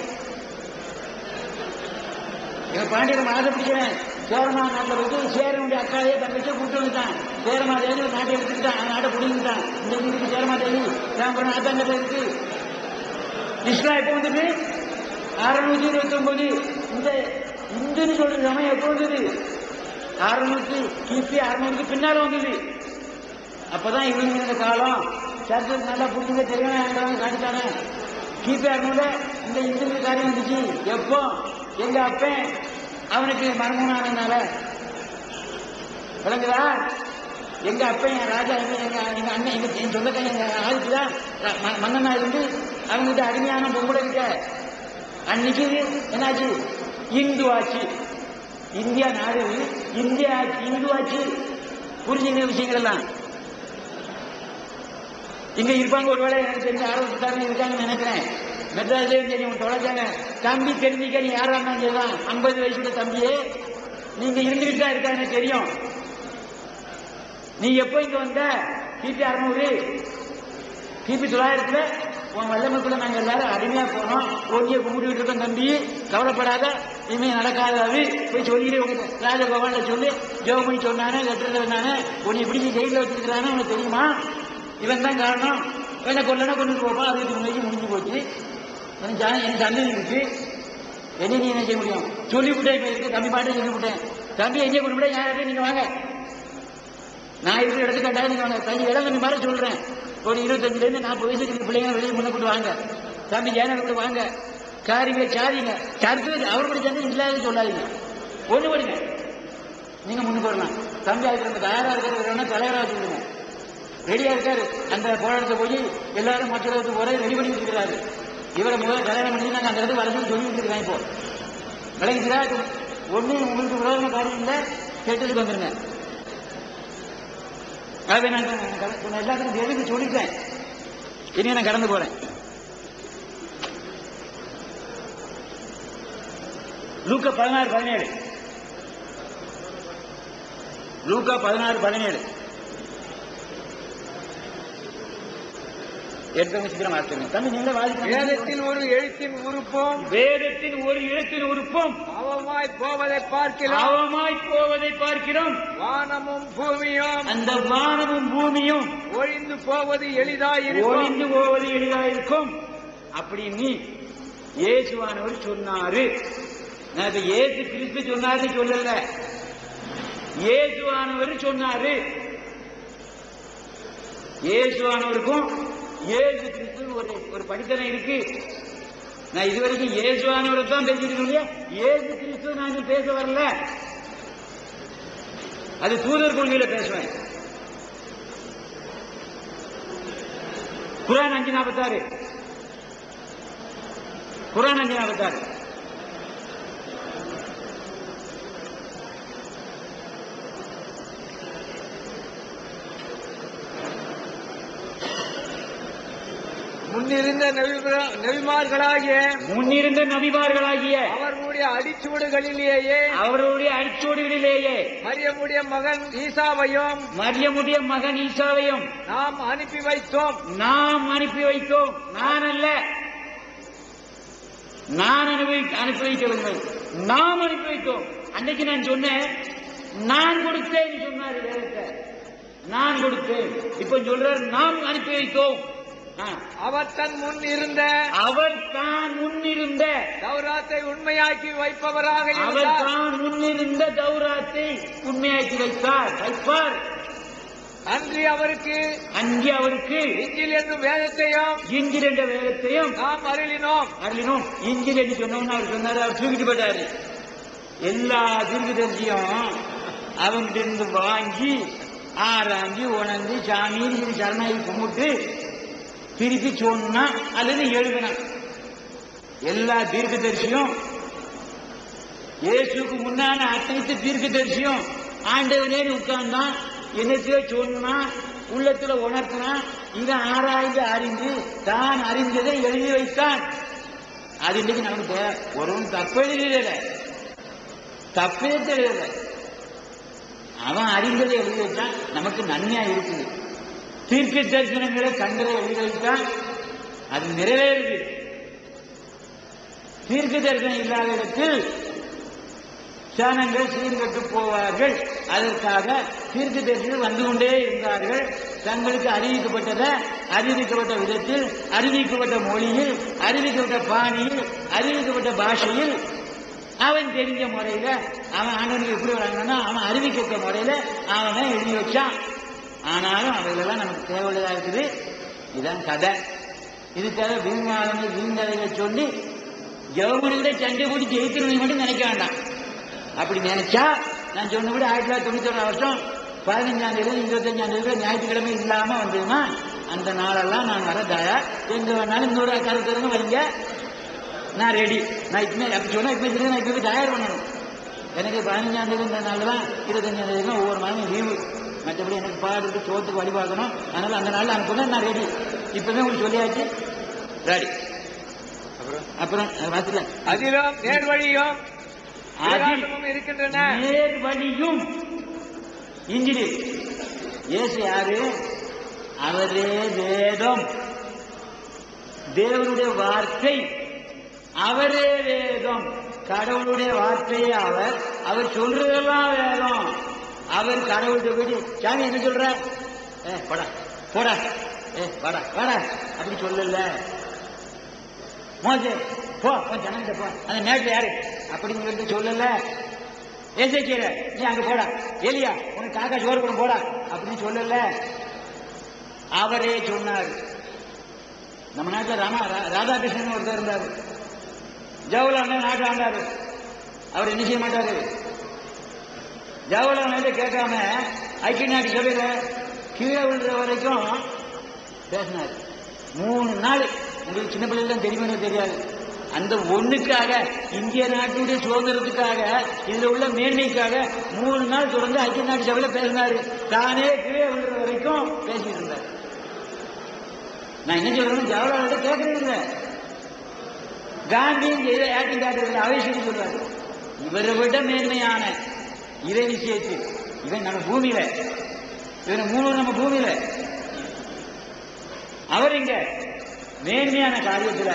எங்க பாண்டியன் ஆசைப்பிடிக்கிறேன். சேரமா நாட்டில் போயிட்டு சேரனுடைய அக்காவையே தங்கச்சியை கூப்பிட்டு வந்துட்டான். சேரமா தேவி ஒரு நாட்டை எடுத்துக்கிட்டான், அந்த நாட்டை பிடிங்கிட்டான். இந்த இருக்கு சேரமா தேவி ராம்பரம் ஆத்தாங்கத்தை இருக்கு. இஸ்லாம் எப்போ வந்துட்டு 629. இந்த இந்துன்னு சொல்ற சமயம் எப்போ வந்தது? 600 கிபி 600க்கு பின்னால வந்தது. அப்பதான் இவங்க இந்த காலம் சர்ச்சை நல்லா புரிஞ்சுக்க தெரியும் காட்டிட்டானே. கிபி 600 இந்த இந்து காரியம் வந்துச்சு. எப்போ எங்க அப்பன் அவனுக்கு மர்மனானதுனால விளங்குதா? எங்க அப்பன் என் ராஜா எங்க அண்ணன் என் சொந்தக்காரன் எங்க ஆளுக்குதான் மன்னனா இருந்து அவங்ககிட்ட அருமையான பொம்பளை கிட்ட அன்னைக்கு என்னாச்சு? இந்து ஆட்சி. இந்தியா நாடு இந்தியா ஆட்சி, இந்து ஆட்சி. புரிஞ்சுங்க விஷயங்கள் எல்லாம். இங்க இருப்பாங்க, ஒருவேளை எனக்கு தெரிஞ்ச ஆரோக்கியத்தாரங்க இருக்காங்கன்னு நினைக்கிறேன். மெட்ராஸ்ல தெரியும் தொலைச்சாங்க. தம்பி தெரிஞ்சுக்க, நீ யாரா இருந்தாலும் சரிதான், 50 வயசுல தம்பியே நீங்க இருந்துகிட்டு தான் இருக்கா எனக்கு தெரியும். நீ எப்போ இங்க வந்த? கிபி 600 கிபி 900 உன் வல்லமைக்குள்ள நாங்க எல்லாரும் அருமையா போனோம். ஒன்றிய கும்பிட்டு இருக்கோம். தம்பி கவலைப்படாத, இனிமே நடக்காது போய் சொல்லிட்டு ராஜபவன்ல சொல்லி ஜெவமணி சொன்னானே, லெட்டர்ல இருந்தானே, உன்னை பிடிச்சி ஜெயில வச்சிருக்கிறானே உனக்கு தெரியுமா? இவன் தான் காரணம். என்ன கொல்லனா கொண்டு போப்பா. அதுக்கு முன்னாடி முடிஞ்சு போச்சு. என் சந்ததி இருக்கு. என்ன நீ என்ன செய்ய முடியும்? சொல்லிவிட்டேன். இப்ப இருக்கு தம்பி பாட்டு சொல்லிவிட்டேன். தம்பி எங்கே கொண்டு விட யார்கிட்ட நீங்க வாங்க. நான் இருக்கிற இடத்துக்கு கட்டாயம் நீங்க வாங்க. தம்பி இடம் கொஞ்சம் மாதிரி சொல்றேன். ஒரு 25 இருந்து 40 வயசுக்கு பிள்ளைங்க வெளியே முன்ன கொண்டு வாங்க. தம்பி ஜேன கொண்டு வாங்க. காரிங்க சாதிங்க சர்த்து அவருடைய சந்தை இல்லாத சொல்லாதீங்க. ஒண்ணு படிங்க. நீங்க முன்னுக்கு வரலாம். தம்பி அதுக்கு தயாரா இருக்கிற தலைவராக சொல்லுங்க. ரெடியா இருக்காரு. அந்த போராட்டத்தை போய் எல்லாரும் மற்ற இடத்துக்கு போற ரெடி பண்ணிட்டு இருக்கிறாரு. இவரை முதல்ல கல்யாணம் பண்ணி நாங்க அந்த இடத்துக்கு வரதுன்னு சொல்லிட்டு இருக்கேன். இப்போ விளங்குச்சுதா? ஒண்ணு உங்களுக்கு விரோதமான காரியம் இல்லை, கேட்டதுக்கு வந்துருங்க. அதை நான் எல்லாத்துக்கும் தெரிஞ்சு சொல்லிட்டேன். இனி நான் கடந்து போறேன். லூக்கா 16:17 லூக்கா 16:17 சீக்கிரம் வாசிங்க. தம்பி நீங்களே வாசிக்க. வேதத்தின் ஒரு எழுத்தின் உறுப்பும் வேதத்தின் ஒரு எழுத்தின் உறுப்பும் அவமாய் போவதை பார்க்கிறோம். வானமும் பூமியும் அந்த வானமும் பூமியும் ஒழிந்து போவது எளிதாயிருக்கும் அப்படின்னு இயேசுவானவர் சொன்னாரு. நான் இப்ப இயேசு கிறிஸ்து சொன்னாரு சொல்லல, இயேசுவானவர் சொன்னாரு. இயேசுவானவருக்கும் இயேசு கிறிஸ்து ஒரு படித்தனம் இருக்கு. நான் இதுவரைக்கும் இயேசுவானவரை தான் பேசிட்டு இல்லையா, இயேசு கிறிஸ்து நான் பேச வரல. அது தூதர் கொள்கையில பேசுவேன். குர்ஆன் 5:46 குர்ஆன் 5:46 முன்னிருந்த நபிமார்களாகிய அவர்களுடைய அடிச்சுவடுகளிலேயே மரியமுடைய மகன் ஈசாவையும் நாம் அனுப்பி வைத்தோம். நான் அல்ல, நான் அனுப்பி வைக்கவில்லை, நாம் அனுப்பி வைத்தோம். அன்னைக்கு நான் சொன்னேன், நான் கொடுத்தேன் சொன்னாரு வேதத்தை. நான் கொடுத்தேன். இப்ப சொல்றாரு நாம் அனுப்பி வைத்தோம். அவர் தான் முன்னிருந்த தௌராத்தை உண்மையாக்கி வைப்பவராக முன்னிருந்த தௌராத்தை உண்மையாக்கி வைப்பார். அன்றி அவருக்கு இஞ்சில் என்ற வேதத்தையும் நாம் அருளினோம். இஞ்சில் என்று சொன்னோம்னு அவர் சொன்னாரு. அவர் தூக்கிட்டு போட்டாரு. எல்லா தீர்க்கதரிசியும் அவங்கிட்ட இருந்து வாங்கி ஆராய்ஞ்சு உணர்ந்து சாமி சரணாகி கும்பிட்டு திருப்பி சொன்னா அல்லது எழுதினா. எல்லா தீர்க்கதரிசியும் இயேசுக்கு முன்னான அனைத்து தீர்க்கதரிசியும் ஆண்டவனே உட்கார்ந்தான், என்னத்தையோ சொன்னா, உள்ளத்துல உணர்த்தினா, இதை ஆராய்ந்து அறிந்து தான் அறிந்ததை எழுதி வைத்தான். அது இன்னைக்கு நமக்கு ஒருவன் தப்பே தெரியல. அவன் அறிந்ததை எழுதி வைத்தான், நமக்கு நன்மையா இருக்குது. தீர்க்க தரிசனங்களை கண்டதை எழுதி வைத்தான், அது நிறைவேறுது. தீர்க்க தரிசனம் இல்லாத இடத்தில் ஜனங்கள் சீர்கட்டு போவார்கள். அதற்காக தீர்க்க தரிசனம் வந்து கொண்டே இருந்தார்கள். தங்களுக்கு அறிவிக்கப்பட்ட விதத்தில், அறிவிக்கப்பட்ட மொழியில், அறிவிக்கப்பட்ட பாணியில், அறிவிக்கப்பட்ட பாஷையில், அவன் தெரிஞ்ச முறையில, அவன் ஆண்டவனுக்கு எப்படி வராங்கன்னா அவன் அறிவிக்கப்பட்ட முறையில அவனை எழுதி வச்சான். ஆனாலும் அவைகளெல்லாம் நமக்கு தேவையுள்ளதா இருக்குது. இதுதான் கதை. இதுக்காக வீண்வாதங்கள் வீண்கதைகளை சொல்லி ஜெர்மனியில சண்டை போட்டு ஜெயிக்கிறவங்க மட்டும் நினைக்க வேண்டாம். அப்படி நினைச்சா நான் சொன்னபடி 1991 வருஷம் 15ஆம் தேதி 25ஆம் தேதி ஞாயிற்றுக்கிழமை இல்லாம வந்ததுன்னா அந்த நாளெல்லாம் நான் வர தயார். எங்க வேணாலும் இன்னொரு கருத்து வைங்க, நான் ரெடி. நான் இப்பமே அப்படி சொன்னா இப்ப நான் இப்ப தயார் பண்ணணும். எனக்கு 15ஆம் தேதி இந்த நாள் தான் 25ஆம் தேதி தான் ஒவ்வொரு நாளும் லீவு. மற்றபடி எனக்கு பாடுறது சோத்துக்கு வழி பார்க்கணும். அதனால அந்த நாள் அனுப்புனா நான் ரெடி. இப்பதான் உங்களுக்கு சொல்லியாச்சு, ரெடி. அப்புறம் வாசில அதிலும் நேர்வழியும் இருக்கின்றன. நேர்வழியும் இஞ்சிலி இயேசு யாரு? அவரே வேதம், தேவனுடைய வார்த்தை, அவரே வேதம். கடவுளுடைய வார்த்தையே அவர். அவர் சொல்றதெல்லாம் வேதம். அவர் கடவுள்கிட்ட போயிட்டு சாமி என்ன சொல்ற, போடா போடா, வாடா வாடா அப்படி சொல்லல. மோசே போ ஜனங்கிட்ட போ, அந்த நேரத்தில் யாரு அப்படிங்கிறது சொல்லல. ஏசேக்கியேல நீ அங்க போடா, எலியா உனக்கு காக்கா சோறு கூட போடா அப்படின்னு சொல்லல. அவரே சொன்னார். நம்ம நாட்டில் ராதாகிருஷ்ணன் ஒருத்தர் இருந்தாரு, ஜவஹர்லால் நாட்டில் ஆண்டாரு. அவர் என்ன செய்ய மாட்டாரு, ஜவஹர்லால் கேட்காம ஐக்கிய நாட்டு சபையில கீழே விழுற வரைக்கும் பேசினார். 3 நாள். உங்களுக்கு சின்ன பிள்ளைகள் தான் தெரியுமே தெரியாது. அந்த ஒண்ணுக்காக, இந்திய நாட்டுடைய சுதந்திரத்துக்காக, இதுல உள்ள மேன்மைக்காக 3 நாள் தொடர்ந்து ஐக்கிய நாட்டு சபையில பேசினாரு. தானே கீழே விழுற வரைக்கும் பேசிட்டு இருந்தார். நான் என்ன சொல்றேன், ஜவஹர்லால் கேட்கறது இல்லை, காந்தியும் செய்த ஆக்டிங் காட்டுறது அவசியம் சொல்றாரு. இவரை விட மேன்மையான இறை விஷயத்து இவன் நம்ம பூமியில, இவன் 3 நம்ம பூமியில. அவர் இங்க மேன்மையான காரியத்துல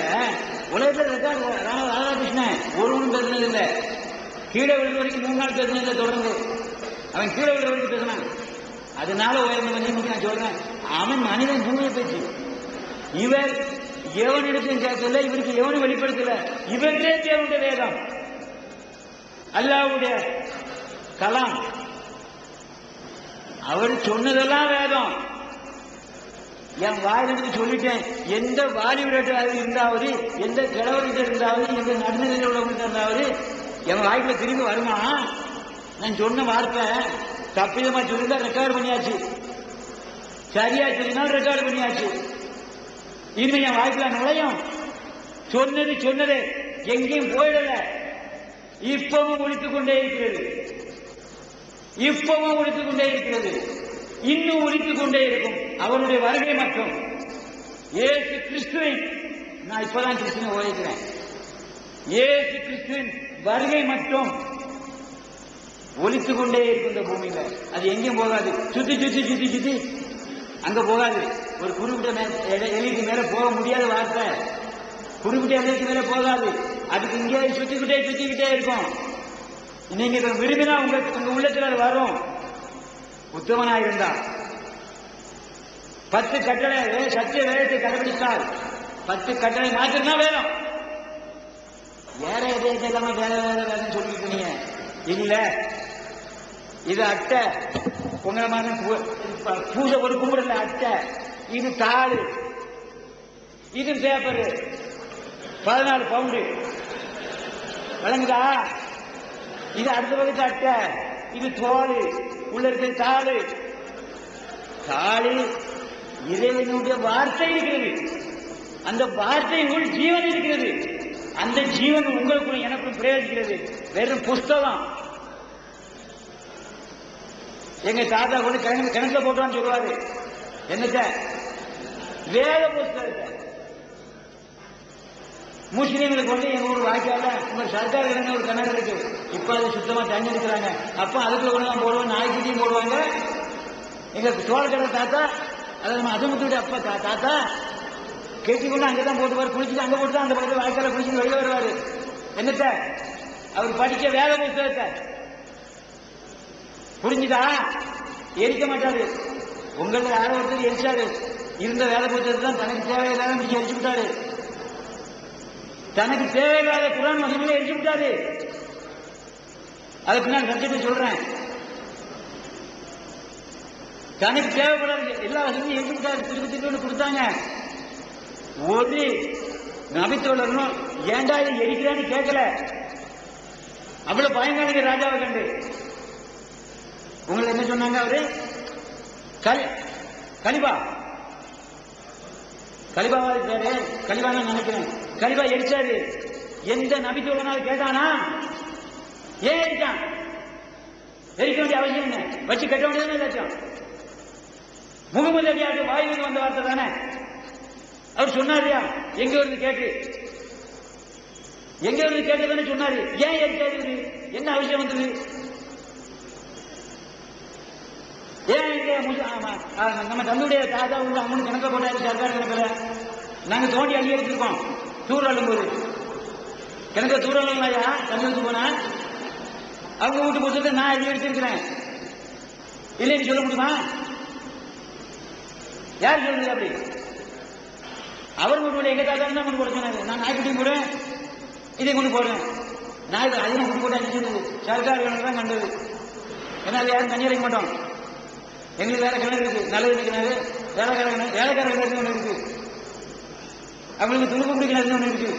உலகத்தில் ராதாகிருஷ்ணன் ஒருவனும் பேசினது இல்லை. கீழே விழுற வரைக்கும் 3 நாள் பேசினது தொடர்ந்து. அவன் கீழே விழுற வரைக்கும் பேசினான். அதனால உயர்ந்த மனிதனுக்கு நான் சொல்றேன், அவன் மனிதன் பூமியை பேச்சு. இவர் எவனிடத்தையும் கேட்கல, இவருக்கு எவனும் வெளிப்படுத்தல. இவரே தேவனுடைய வேதம், அல்லாஹ்வுடைய கலாம். அவர் சொன்னதெல்லாம் வேதம். என் வாயிலிருந்து சொல்லிட்டேன். எந்த வாலிபர்கிட்ட இருந்தாவது, எந்த கிழவர்கிட்ட இருந்தாவது, எந்த நடுநிலையில் உள்ளவங்க இருந்தாவது என் வாய்க்குள்ள திரும்பி வருமா? நான் சொன்ன வார்த்தை தப்பிதமா சொல்லிதான் ரெக்கார்டு பண்ணியாச்சு, சரியா சொல்லினா ரெக்கார்டு பண்ணியாச்சு. இனிமே என் வாய்க்குள்ள நுழையும். சொன்னது சொன்னதே, எங்கேயும் போயிடல. இப்பவும் ஒழித்துக் கொண்டே இருக்கிறது, இப்பவும் ஒழித்துக் கொண்டே இருக்கிறது, இன்னும் ஒழித்துக் கொண்டே இருக்கும். அவருடைய வருகை மட்டும் இயேசு கிறிஸ்துவை, நான் இப்பதான் கிறிஸ்துவை ஓதிக்கிறேன், இயேசு கிறிஸ்துவின் வருகை மட்டும் ஒழித்துக் கொண்டே இருக்கும் இந்த பூமியில. அது எங்கேயும் போகாது. சுத்தி சுத்தி சுத்தி சுத்தி அங்க போகாது. ஒரு குறிப்பிட்ட எல்லைக்கு மேல போக முடியாத வார்த்தை, குறிப்பிட்ட எல்லைக்கு மேல போகாது. அதுக்கு இங்கே சுத்திக்கிட்டே இருக்கும். நீங்க விரும்பினா உங்க உள்ளத்தில் அது வரும். உத்தமனாயிருந்தா 10 கட்டளை சத்திய வேதத்தை கடைபிடித்தால் 10 கட்டளை மாத்திரம் வேணும். வேற எதையத்தை இல்லாம வேற வேதம் சொல்லிட்டு நீங்க இல்ல. இது அட்டை, உங்களை மாதிரி பூஜை ஒரு கும்பிடல அட்டை. இது தாள், இது பேப்பரு 14 பவுண்டு வழங்குதா? இது அடுத்த பக்கத்து அட்டை, இது தோல், உள்ள இருக்கிற தாள். தாளில் இறைவனுடைய வார்த்தை இருக்கிறது. அந்த வார்த்தைக்குள் ஜீவன் இருக்கிறது. அந்த ஜீவன் உங்களுக்குள்ள எனக்கும் பிரயோஜிக்கிறது. வெறும் புஸ்தகம். எங்க தாத்தா கொண்டு கிணத்துல போட்டுவான்னு சொல்லுவாரு. என்னத்த? வேத புஸ்தகத்தை. முஸ்லீம்களுக்கு வந்து எங்க ஊர் வாய்க்கால உங்க சர்க்கார் கிணறு ஒரு கிணறு இருக்கு. இப்ப அது சுத்தமா தண்ணி எடுக்கிறாங்க. அப்ப அதுக்குள்ள கொண்டு தான் போடுவாங்க, நாய்க்குட்டியும் போடுவாங்க. எங்க சோழக்கடை தாத்தா, அதாவது நம்ம அதுமுத்துடைய அப்பா தாத்தா கெட்டி கொண்டு அங்கதான் போட்டுவாரு. குளிச்சுட்டு அங்க போட்டு அந்த பக்கத்துல வாய்க்கால குளிச்சுட்டு வெளியே வருவாரு. என்னத்த? அவர் படிக்க வேத புஸ்தகத்தை. புரிஞ்சுதா? எரிக்க மாட்டாரு. உங்களை யாரோ ஒருத்தர் எரிச்சாரு. இருந்த வேத புஸ்தகத்தை தான் தனக்கு தேவையில்லாத நீங்க எரிச்சு விட்டாரு. தனக்கு தேவையில்லாத குரான் வசனங்களை எரிச்சு விட்டாரு. அதுக்கு நான் சத்தியத்தை சொல்றேன். தனக்கு தேவைப்படாது எல்லா வசதியும் எழுதிட்டாரு, திருப்பி திருப்பி கொடுத்தாங்க. ஒரு நபித்தோழரும் ஏண்டா இதை எரிக்கிறான்னு கேட்கல. அவ்வளவு பயங்கர ராஜாவை கண்டு உங்களை என்ன சொன்னாங்க? அவரு கலிபாவா இருக்காரு, கலிபான்னு நினைக்கிறேன். கலிபா எரிச்சாரு. எந்த நபித்தோழனாலும் கேட்டானா? ஏன் எரிச்சான்? எரிக்க வேண்டிய அவசியம் என்ன? வச்சு கட்ட வேண்டியது லட்சம். முகமது அலியாரு வாயுவின் வந்த வார்த்தை தானே. அவர் சொன்னாரியா? எங்க இருந்து கேட்டு தானே சொன்னாரு. ஏன் எரிச்சாரு? என்ன அவசியம் வந்தது? ஏன் நம்ம தன்னுடைய தாத்தா உள்ள அம்மனு கணக்க போட்டாரு, சர்க்கார் கணக்கில் நாங்க தோண்டி அள்ளி எடுத்துருக்கோம். தூர் அள்ளும்போது கணக்க தூர் அள்ளையா தண்ணி வச்சு போனா அவங்க வீட்டு புத்தகத்தை நான் அள்ளி எடுத்திருக்கிறேன் இல்லைன்னு சொல்ல முடியுமா? யார் சொல்றது? அப்படி அவர் கொண்டு எங்க தாத்தா தான் கொண்டு போட சொன்னாரு. நான் நாய்க்குட்டியும் கூட இதை கொண்டு போடுறேன். நாய் அதிகம் கொண்டு போட்டு அடிச்சது சர்க்கார் கணக்கு தான் கண்டது. ஏன்னா அது யாரும் தண்ணி அடைக்க மாட்டோம். எங்களுக்கு வேற கிணறு இருக்கு, நல்லது கிணறு, வேலைக்கார கிணறு ஒன்று இருக்கு, அவங்களுக்கு துணுக்குடி கிணறு ஒன்று இருக்கு.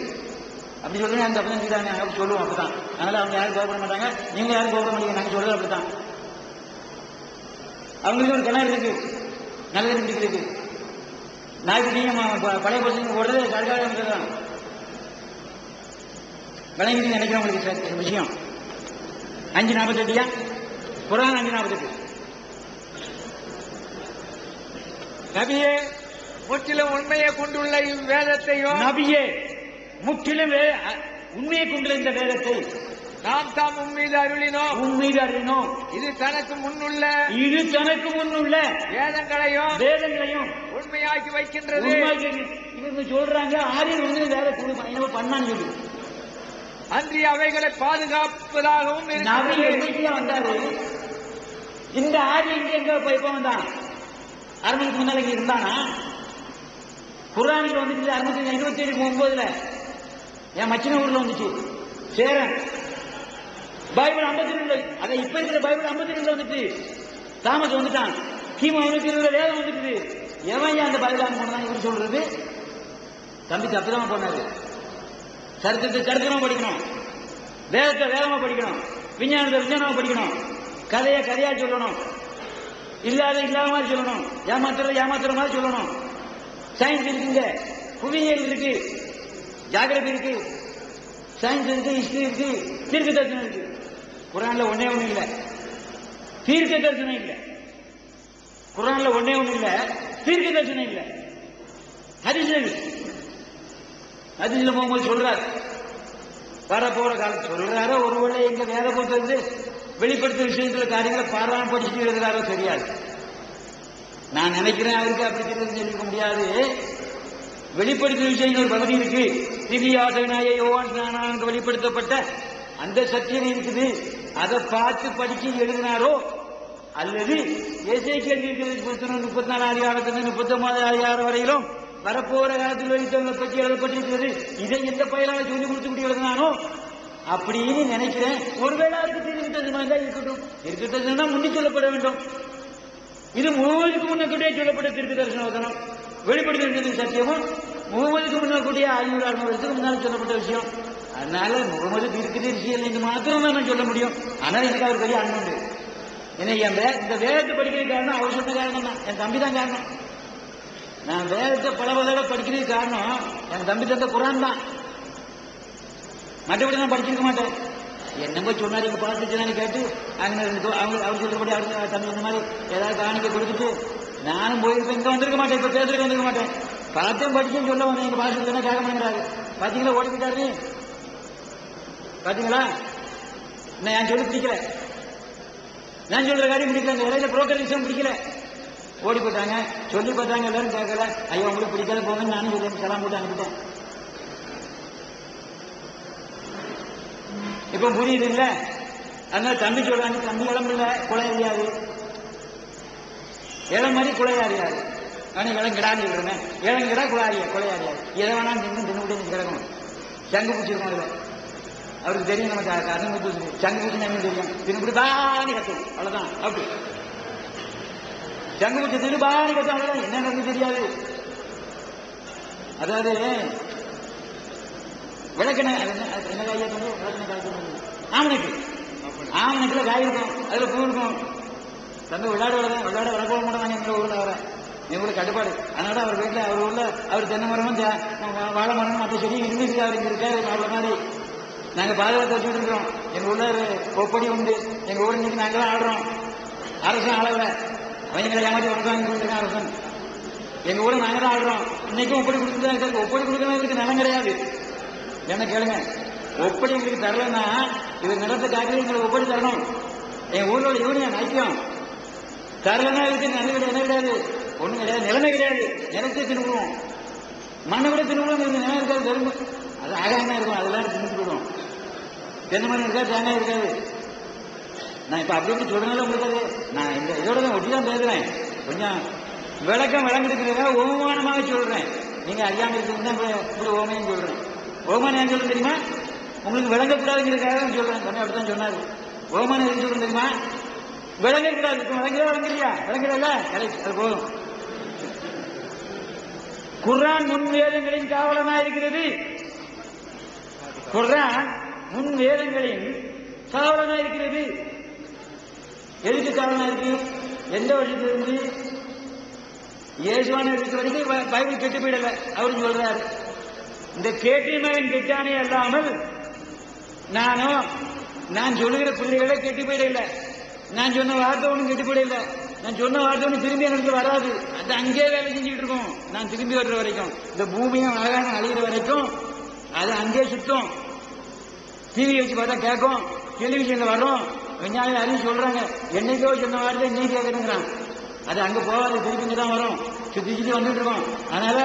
அப்படி சொல்லுங்க, அந்த அப்பதான் செய்தாங்க அப்படி சொல்லுவோம். அப்படித்தான். அதனால அவங்க யாரும் கோபப்பட மாட்டாங்க, நீங்க யாரும் கோபப்பட மாட்டீங்க. நாங்க சொல்றது அப்படித்தான். அவங்களுக்கு ஒரு கிணறு இருக்கு, நல்ல தண்ணி இருக்கு. நாய்க்குட்டியும் பழைய பசங்க போடுறது சர்க்கார் தான் விளங்கி நினைக்கிறவங்களுக்கு விஷயம். 5:48 குர்ஆன் 5:48. நபியே முற்றிலும் உண்மையை கொண்டுள்ள இவ்வேதத்தையும், நபியே முற்றிலும் உண்மையை கொண்டுள்ள இந்த வேதத்தை நாம் தாம் உம்மீது அருளினோம். இது தனக்கு முன்னுள்ள வேதங்களையும் உண்மையாக்கி வைக்கின்றது. இவங்க சொல்றாங்க ஆரியன் வந்து வேற என்ன பண்ணான்னு சொல்லி அன்றி அவைகளை பாதுகாப்பதாகவும் வந்தாரு. இந்த ஆரியன் எங்க இப்ப வந்தான்? அரண்மனைக்கு முன்னால இருந்தானா? குர்ஆனில் வந்துச்சு 627-9 என் மச்சின ஊர்ல வந்துச்சு சேரன். பைபிள் 52 அதை இப்ப இருக்கிற பைபிள் 52 வந்துட்டு தாமஸ் வந்துட்டான். கிமு 520 வேதம் வந்துட்டு எவன் அந்த பைபிள் போனதான் இவர் சொல்றது? தம்பி தப்புதான் போனாரு. சரித்திரத்தை சரித்திரமா படிக்கணும், வேதத்தை வேதமா படிக்கணும், விஞ்ஞானத்தை விஞ்ஞானமா படிக்கணும், கதையா சொல்லணும், இல்லாத மாதிரி சொல்லணும், ஏமாத்துற மாதிரி சொல்லணும். சயின்ஸ் இருக்குங்க, புவியியல் இருக்கு, ஜாகிரபி இருக்கு, சயின்ஸ் இருக்கு, ஹிஸ்டரி இருக்கு, தீர்க்க தரிசனம் இருக்கு. குர்ஆன்ல ஒண்ணே ஒண்ணு இல்ல, தீர்க்க தரிசனம் இல்ல. குர்ஆன்ல ஒண்ணே ஒண்ணு இல்ல, தீர்க்க தரிசனம் இல்ல. ஹதீஸ்ல போகும்போது சொல்றாரு, வரப்போற காலம் சொல்றாரோ ஒருவேளை எங்க வேத பொறுத்தது வெளிப்படுத்த விஷயத்துல காரியங்களை பாராம படிச்சுட்டு எழுதுறாரோ தெரியாது. நான் நினைக்கிறேன் அவருக்கு அப்படி தெரிவிக்க முடியாது. வெளிப்படுத்திய விஷயங்கள் ஒரு பகுதி இருக்கு. திவ்யாசனாய யோவான் ஸ்நானனுக்கு வெளிப்படுத்தப்பட்ட அந்த சத்தியம் இருக்குது. அதை பார்த்து படிச்சு எழுதினாரோ அல்லது எசேக்கியேல் 34 அதிகாரத்திலிருந்து 39 அதிகாரம் வரையிலும் வரப்போற காலத்தில் வைத்தவங்களை பற்றி எழுதப்பட்டிருக்கிறது. இதை எந்த பயிராக சொல்லி கொடுத்து எழுதினானோ அப்படின்னு நினைக்கிறேன். ஒருவேளை அதுக்கு திருவிட்டதுதான் இருக்கட்டும், முன்னி சொல்லப்பட வேண்டும். இது முகமதுக்கு முன்னக்கூடிய சொல்லப்பட்ட திருக்கு தரிசனம் வெளிப்படுத்த சத்தியமும் முகமதுக்கு முன்னக்கூடிய 500 வருஷத்துக்கு முன்னால் சொல்லப்பட்ட விஷயம். அதனால முகமது திருக்கு தரிசியல் மாத்திரம் தான் நான் சொல்ல முடியும். ஆனால் எனக்கு அவர் பெரிய அண்ணன் உண்டு. ஏன்னா இந்த வேதத்தை படிக்கிறது காரணம் அவர் சொன்ன காரணம் தான், என் தம்பி தான் காரணம். நான் வேதத்தை பல தடவை படிக்கிறது காரணம் என் தம்பி தந்த குர்ஆன் தான். மற்றபடி நான் படிச்சிருக்க மாட்டேன். என்னமோ சொன்னார், எங்க பார்த்துச்சு கேட்டு அங்கே அவர் சொல்றபடி அவர் தம்பி இந்த மாதிரி ஏதாவது காணிக்க கொடுத்துட்டு நானும் போயிருப்பேன். இங்க வந்திருக்க மாட்டேன், இப்ப பேசுறதுக்கு வந்திருக்க மாட்டேன். பார்த்தேன் படிச்சுன்னு சொல்ல வந்தேன். எங்க பாசத்துக்கு என்ன கேட்க மாட்டேங்கிறாரு. பாத்தீங்களா ஓடி போயிட்டாரு, பாத்தீங்களா? நான் சொல்லி பிடிக்கல, நான் சொல்ற காரியம் பிடிக்கல, இந்த இடையில புரோக்கர் விஷயம் பிடிக்கல, ஓடி போயிட்டாங்க. சொல்லி பார்த்தாங்க, எல்லாரும் கேட்கல. ஐயோ உங்களுக்கு பிடிக்காத போங்கன்னு நானும் சொல்லி சலாம் போட்டு அனுப்பிட்டேன். இப்ப புரியுது இல்ல? அதனால தம்பி சொல்றாங்க, தம்பி இளம் இல்ல, குலை அறியாது, இளம் மாதிரி குலை அறியாது. ஆனா இளங்கிடான்னு சொல்றேன், இளங்கிடா குலாரியா கொலை அறியாது. எதை வேணா தின்னு கிடக்கணும். சங்கு பூச்சிருக்கோம் அதுல, அவருக்கு தெரியும். நமக்கு அசங்கு பூச்சி சங்கு பூச்சி நமக்கு தெரியும். தின்னு தானே கட்டும், அவ்வளவுதான். அப்படி சங்கு முச்சத்துக்கு பாடி கட்டாங்க, என்ன நடந்து தெரியாது. அதாவது விளக்கெண்ண என்ன காய் ஆமணக்கு, ஆமணக்குல காய் இருக்கும், அதுல பூ இருக்கும். தம்பி விளையாட விளக்க மாட்டாங்க எங்க ஊர்ல. அவரை எங்க ஊர்ல கட்டுப்பாடு. அதனால அவர் வீட்டுல அவர் ஊர்ல அவர் தென்னை மரமும் வாழை மரமும் மற்ற செடி இருந்துச்சு. அவர் இங்க இருக்காரு அவ்வளவு மாதிரி நாங்க பாதுகாத்து வச்சுட்டு இருக்கிறோம். எங்க ஊர்ல ஒரு ஒப்படி உண்டு. எங்க ஊர் இன்னைக்கு நாங்களாம் ஆடுறோம். அரசன் ஆளவில்ல, அவங்களை ஏமாற்றி வளர்த்தாங்க அரசன். எங்க ஊரை நாங்க தான் ஆடுறோம். இன்னைக்கும் ஒப்படி கொடுத்துதான். ஒப்படி கொடுக்கறதுக்கு நிலம் கிடையாது. என்ன கேளுங்க, ஒப்படி எங்களுக்கு தரலன்னா இது நிலத்தை காட்டி எங்களுக்கு ஒப்படி தரணும். என் ஊரோட யூனியன் ஐக்கியம் தரலன்னா இதுக்கு நிலம் கிடையாது, என்ன கிடையாது, ஒண்ணும் கிடையாது, நிலைமை கிடையாது. நிலத்தை திரும்புவோம், மண்ணை கூட திரும்புவோம். நிலம் இருக்காது, திரும்ப அது ஆகாம இருக்கும், அதெல்லாம் திணிச்சு விடுவோம். தென்னை மரம் இருக்காது, தேங்காய் இருக்காது. நான் இப்ப அப்படி எப்படி சொல்றதுனால உங்களுக்கு நான் இந்த இதோட தான் ஒட்டிதான் பேசுறேன். கொஞ்சம் விளக்கம் விளங்கிருக்கிறதா ஓமானமாக சொல்றேன். நீங்க அறியாம இருக்கிறது இப்படி ஓமையும் சொல்றேன். ஓமானம் ஏன் சொல்றேன் தெரியுமா? உங்களுக்கு விளங்கக்கூடாதுங்கிறதுக்காக சொல்றேன். தம்பி அப்படித்தான் சொன்னாரு. ஓமானம் எதுக்கு சொல்றேன் தெரியுமா? விளங்கக்கூடாது. விளங்குறா விளங்குறியா? விளங்குறல கரெக்ட், அது போதும். குர்ஆன் முன் வேதங்களின் காவலனா இருக்கிறது. குர்ஆன் முன் வேதங்களின் காவலனா இருக்கிறது. எதுக்கு காவலனா இருக்கு? எந்த வருஷத்திலிருந்து? இயேசுவான இருக்கிற வரைக்கும் பைபிள் கெட்டு போயிடல. அவரு சொல்றாரு, இந்த கேட்டின் மகன் கெட்டானே அல்லாமல் நான் சொல்லுகிற பிள்ளைகளை கெட்டு போயிடல. நான் சொன்ன வார்த்தை ஒன்றும் கெட்டு போயிடல. நான் சொன்ன வார்த்தை ஒன்று திரும்பி எனக்கு வராது. அது அங்கேயே வேலை செஞ்சுட்டு இருக்கோம். நான் திரும்பி வர்ற வரைக்கும், இந்த பூமியும் ஆகாரம் அழிகிற வரைக்கும் அது அங்கேயே சுத்தம். டிவி வச்சு பார்த்தா கேட்கும், டெலிவிஷன்ல வரும். விஞ்ஞானிகள் அறிவு சொல்றாங்க, என்னைக்கோ சொன்ன வார்த்தை இன்னைக்கு கேட்கணுங்கிறான். அது அங்க போகாது, திருப்பி தான் வரும். சுத்தி சுத்தி வந்துட்டு இருக்கோம். அதனால